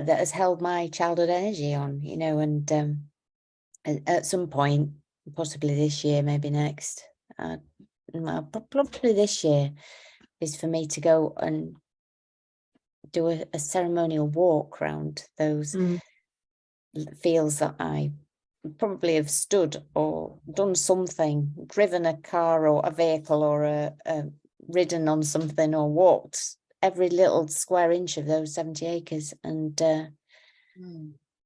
has held my childhood energy on, and at some point, possibly this year, maybe next, probably this year, is for me to go and do a ceremonial walk around those fields that I probably have stood or done something, driven a car or a vehicle or ridden on something or walked every little square inch of those 70 acres. And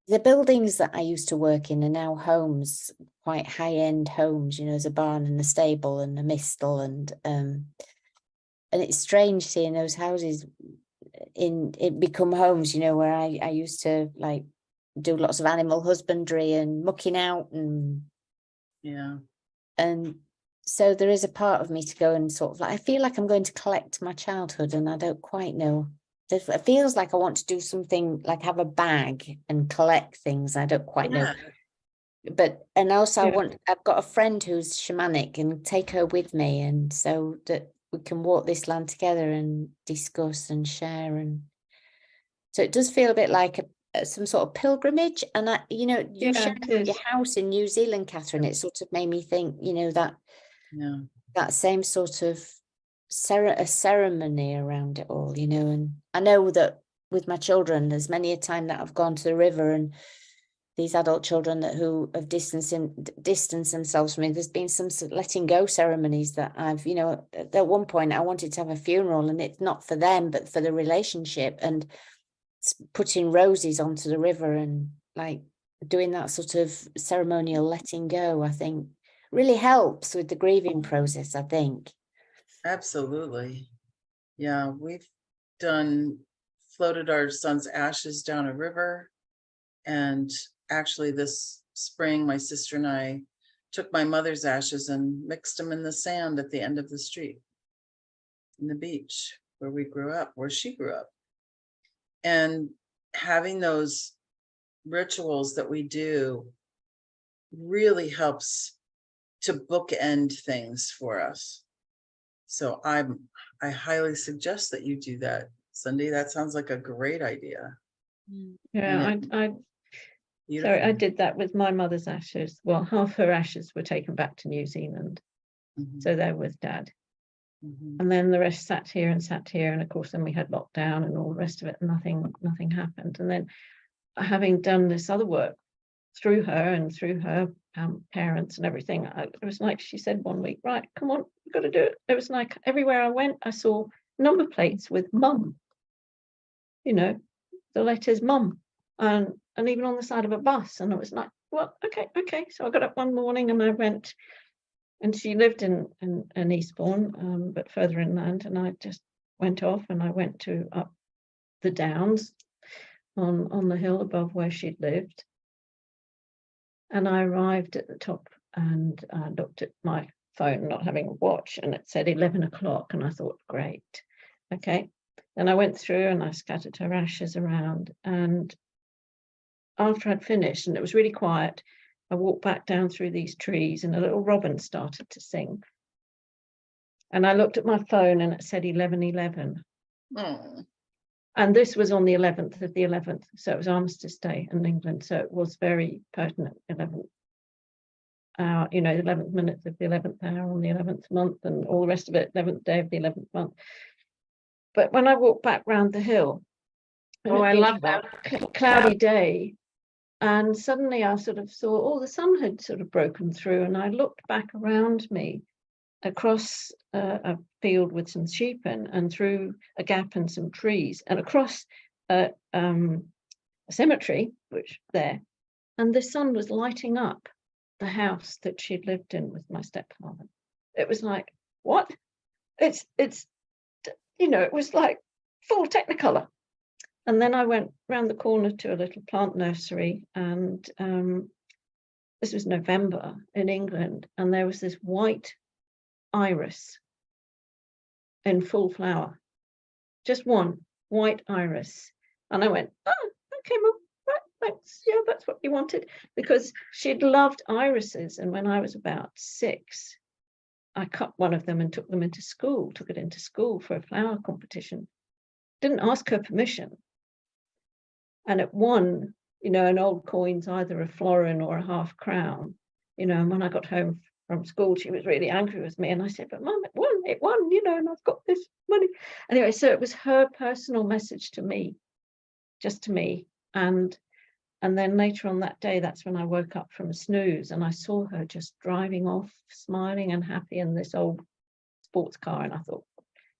the buildings that I used to work in are now homes, quite high-end homes, there's a barn and a stable and a mistle, and it's strange seeing those houses become homes, where I used to like do lots of animal husbandry and mucking out and so there is a part of me to go and sort of like, I feel like I'm going to collect my childhood, and I don't quite know. It feels like I want to do something like have a bag and collect things. I don't quite know. But, and also I've got a friend who's shamanic, and take her with me, and so that we can walk this land together and discuss and share. And so it does feel a bit like some sort of pilgrimage. And you shared your house in New Zealand, Catherine, it sort of made me think, that same sort of a ceremony around it all, and I know that with my children, there's many a time that I've gone to the river, and these adult children who have distanced themselves from me, there's been some letting go ceremonies that I've, at one point I wanted to have a funeral, and it's not for them, but for the relationship, and putting roses onto the river and like doing that sort of ceremonial letting go, I think really helps with the grieving process, I think. Absolutely. Yeah, we've floated our son's ashes down a river. And actually this spring, my sister and I took my mother's ashes and mixed them in the sand at the end of the street, in the beach where we grew up, where she grew up. And having those rituals that we do really helps to bookend things for us. So I highly suggest that you do that, Cindy. That sounds like a great idea. Yeah, Beautiful. I did that with my mother's ashes. Well, half her ashes were taken back to New Zealand. Mhm, So they're with Dad. mhm. And then the rest sat here. And of course, then we had lockdown and all the rest of it. And nothing happened. And then having done this other work through her and through her parents and everything, it was like she said one week, right, come on, we've got to do it. It was like everywhere I went, I saw number plates with mum, you know, the letters mum, and even on the side of a bus. And it was like, well, okay. So I got up one morning and I went, and she lived in Eastbourne, but further inland, and I just went off and I went to up the downs on the hill above where she'd lived. And I arrived at the top and looked at my phone, not having a watch, and it said 11 o'clock. And I thought, great, okay. Then I went through and I scattered her ashes around. And after I'd finished, and it was really quiet, I walked back down through these trees and a little robin started to sing. And I looked at my phone and it said 11:11. Oh, And this was on the 11th of the 11th. So it was Armistice Day in England. So it was very pertinent, 11th hour, the 11th minute of the 11th hour on the 11th month and all the rest of it, 11th day of the 11th month. But when I walked back round the hill, I love that. Cloudy day, and suddenly I sort of saw, the sun had sort of broken through, and I looked back around me across a field with some sheep and through a gap and some trees and across a cemetery, which there, and the sun was lighting up the house that she'd lived in with my stepfather. It was like, what? It's it was like full Technicolor. And then I went round the corner to a little plant nursery, and this was November in England, and there was this white iris in full flower, just one white iris. And I went, oh, okay, Mum, right, thanks. Yeah, that's what you wanted, because she'd loved irises. And when I was about 6, I cut one of them and took it into school for a flower competition. Didn't ask her permission. And it won, an old coin's either a florin or a half crown, and when I got home from school, she was really angry with me. And I said, but Mum, it won, and I've got this money. Anyway, so it was her personal message to me, just to me. And then later on that day, that's when I woke up from a snooze and I saw her just driving off, smiling and happy in this old sports car. And I thought,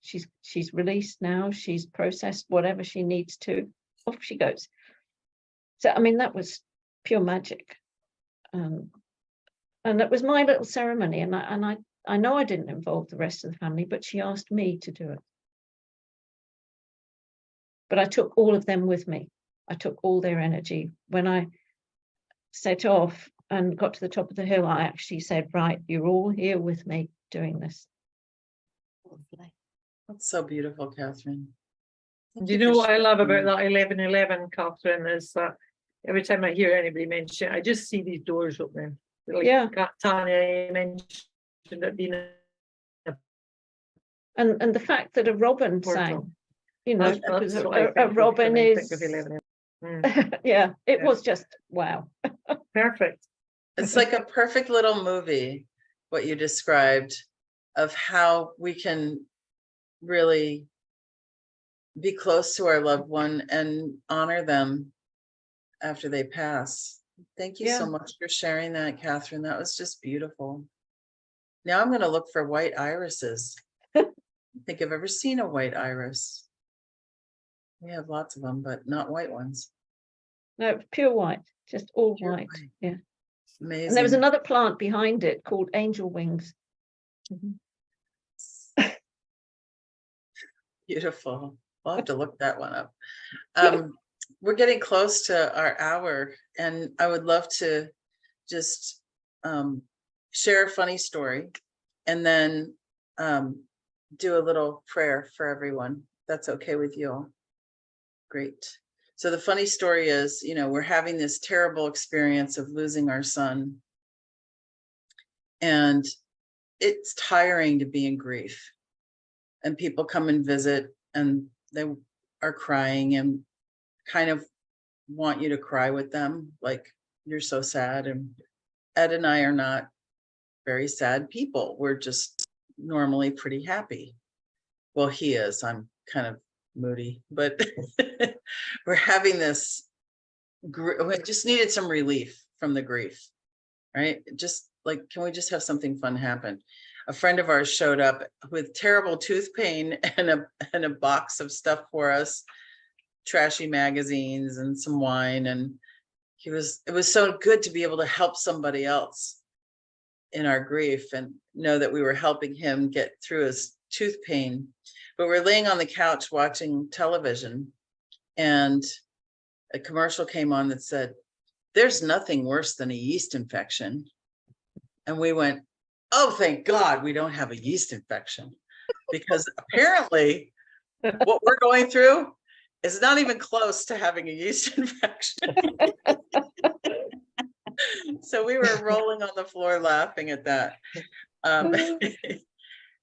she's released now, she's processed whatever she needs to, off she goes. So, I mean, that was pure magic. And that was my little ceremony. And I know I didn't involve the rest of the family, but she asked me to do it. But I took all of them with me. I took all their energy. When I set off and got to the top of the hill, I actually said, right, you're all here with me doing this. Lovely. that's so beautiful, Catherine. Thank Do you for know what I love sharing. about that 11:11, Catherine, is that every time I hear anybody mention it, I just see these doors opening. Like Yeah. Tanya mentioned it being And the fact that a robin portal. sang, That's because what I a think robin when I think is, of 11. yeah, it Yeah. was just wow. Perfect. It's like a perfect little movie, what you described, of how we can really be close to our loved one and honor them after they pass. Thank you so Yeah. much for sharing that, Catherine. That was just beautiful. Now I'm going to look for white irises. I don't think I've ever seen a white iris. We have lots of them, but not white ones. No, it was pure white, just all Pure white. white. Yeah. Amazing. And there was another plant behind it called angel wings. Beautiful. I'll have to look that one up. We're getting close to our hour, and I would love to just share a funny story, and then do a little prayer for everyone. That's okay with you all? Great. So the funny story is, we're having this terrible experience of losing our son. And it's tiring to be in grief. And people come and visit and they are crying and kind of want you to cry with them. Like, you're so sad. And Ed and I are not very sad people. We're just normally pretty happy. Well, he is. I'm kind of moody, but we're having this, we just needed some relief from the grief, right? Just like, can we just have something fun happen? A friend of ours showed up with terrible tooth pain and a box of stuff for us, trashy magazines and some wine. And it was so good to be able to help somebody else in our grief and know that we were helping him get through his tooth pain. But we're laying on the couch watching television, and a commercial came on that said, "There's nothing worse than a yeast infection." And we went, "Oh, thank God we don't have a yeast infection," because apparently what we're going through is not even close to having a yeast infection. So we were rolling on the floor laughing at that.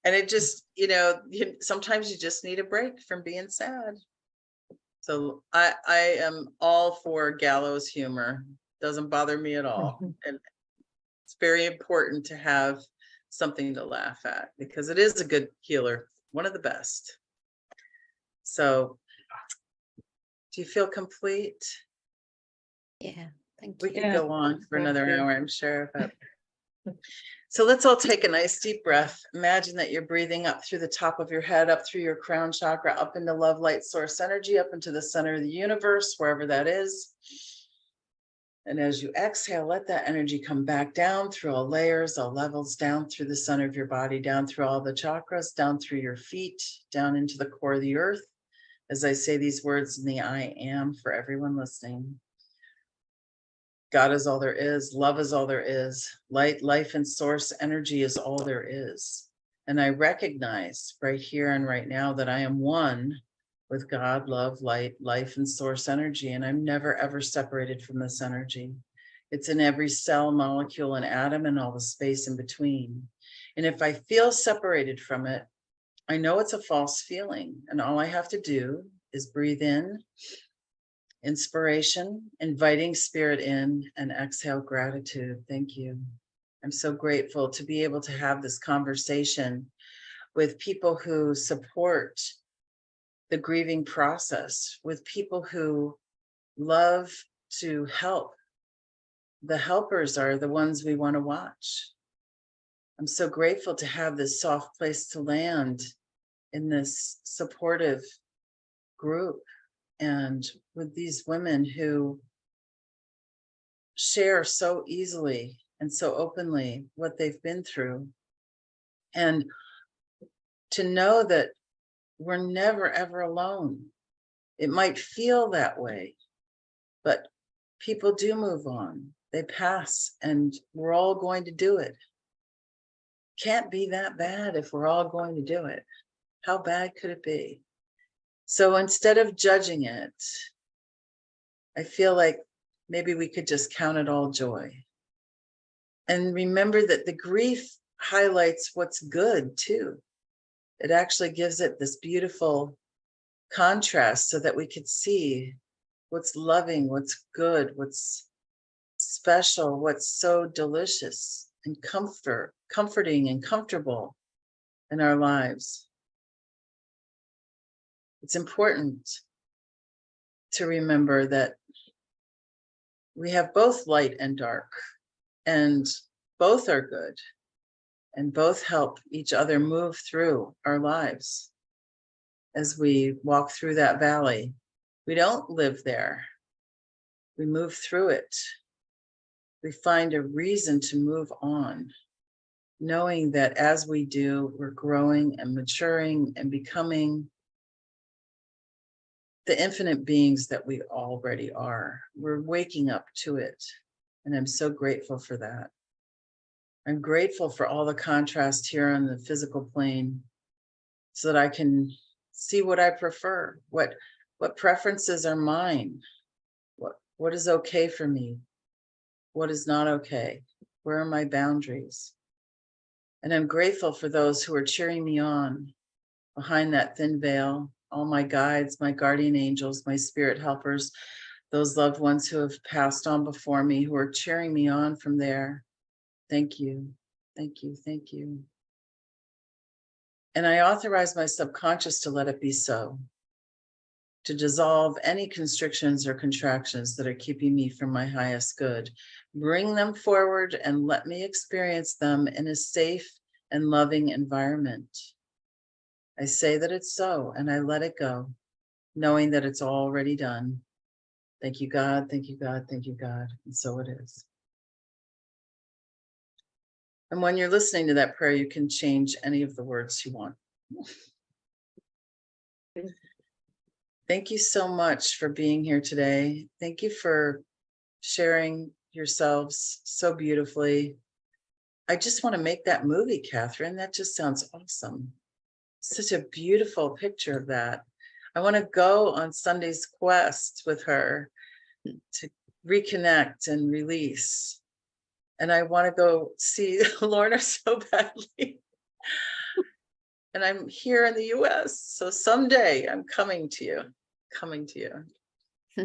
And it just, sometimes you just need a break from being sad. So I am all for gallows humor. Doesn't bother me at all. And it's very important to have something to laugh at, because it is a good healer, one of the best. So do you feel complete? Yeah, thank We you. could go on for thank another you. hour, I'm sure. But so let's all take a nice deep breath. Imagine that you're breathing up through the top of your head, up through your crown chakra, up into love, light, source energy, up into the center of the universe, wherever that is. And as you exhale, let that energy come back down through all layers, all levels, down through the center of your body, down through all the chakras, down through your feet, down into the core of the earth. As I say these words in the I am for everyone listening. God is all there is. Love is all there is. Light, life, and source energy is all there is. And I recognize right here and right now that I am one with God, love, light, life, and source energy. And I'm never, ever separated from this energy. It's in every cell, molecule, and atom, and all the space in between. And if I feel separated from it, I know it's a false feeling. And all I have to do is breathe in, inspiration, inviting spirit in, and exhale gratitude. Thank you. I'm so grateful to be able to have this conversation with people who support the grieving process, with people who love to help. The helpers are the ones we want to watch. I'm so grateful to have this soft place to land in this supportive group, and with these women who share so easily and so openly what they've been through. And to know that we're never, ever alone. It might feel that way, but people do move on. They pass, and we're all going to do it. Can't be that bad if we're all going to do it. How bad could it be? So instead of judging it, I feel like maybe we could just count it all joy. And remember that the grief highlights what's good too. It actually gives it this beautiful contrast so that we could see what's loving, what's good, what's special, what's so delicious and comforting and comfortable in our lives. It's important to remember that we have both light and dark, and both are good, and both help each other move through our lives. As we walk through that valley, we don't live there. We move through it. We find a reason to move on, knowing that as we do, we're growing and maturing and becoming the infinite beings that we already are. We're waking up to it. And I'm so grateful for that. I'm grateful for all the contrast here on the physical plane so that I can see what I prefer, what preferences are mine, what is okay for me, what is not okay, where are my boundaries. And I'm grateful for those who are cheering me on behind that thin veil, all my guides, my guardian angels, my spirit helpers, those loved ones who have passed on before me, who are cheering me on from there. Thank you, thank you, thank you. And I authorize my subconscious to let it be so, to dissolve any constrictions or contractions that are keeping me from my highest good. Bring them forward and let me experience them in a safe and loving environment. I say that it's so, and I let it go, knowing that it's already done. Thank you, God. Thank you, God. Thank you, God. And so it is. And when you're listening to that prayer, you can change any of the words you want. Thank you so much for being here today. Thank you for sharing yourselves so beautifully. I just want to make that movie, Catherine. That just sounds awesome. Such a beautiful picture of that. I want to go on Sunday's quest with her to reconnect and release. And I want to go see Lorna so badly. And I'm here in the US. So someday I'm coming to you,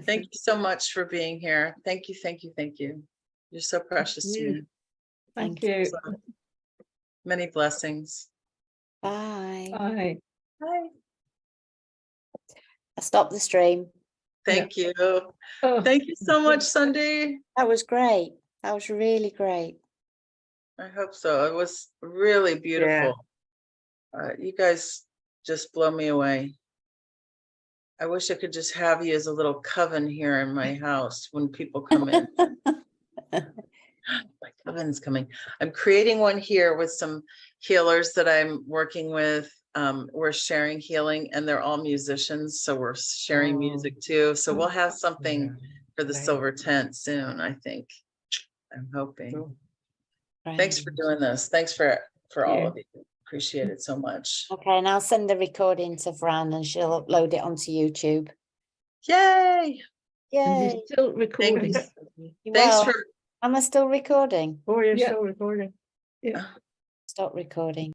Thank you so much for being here. Thank you, thank you, thank you. You're so precious to me. Thank you. So, many blessings. Bye. Bye. Bye. I stopped the stream. Thank you. Oh, Thank you so much, Sunday. That was great. That was really great. I hope so. It was really beautiful. You guys just blow me away. I wish I could just have you as a little coven here in my house when people come in. My coven's coming. I'm creating one here with some healers that I'm working with. We're sharing healing, and they're all musicians, so we're sharing music too. So we'll have something for the silver tent soon, I think. I'm hoping. Thanks for doing this. Thanks for all of you. Appreciate it so much. Okay, and I'll send the recording to Fran and she'll upload it onto YouTube. Yay! and Yay. you're still Thank recording. you. Well, Thanks for am I still recording? Oh, you're Yeah. still recording. Yeah. Stop recording.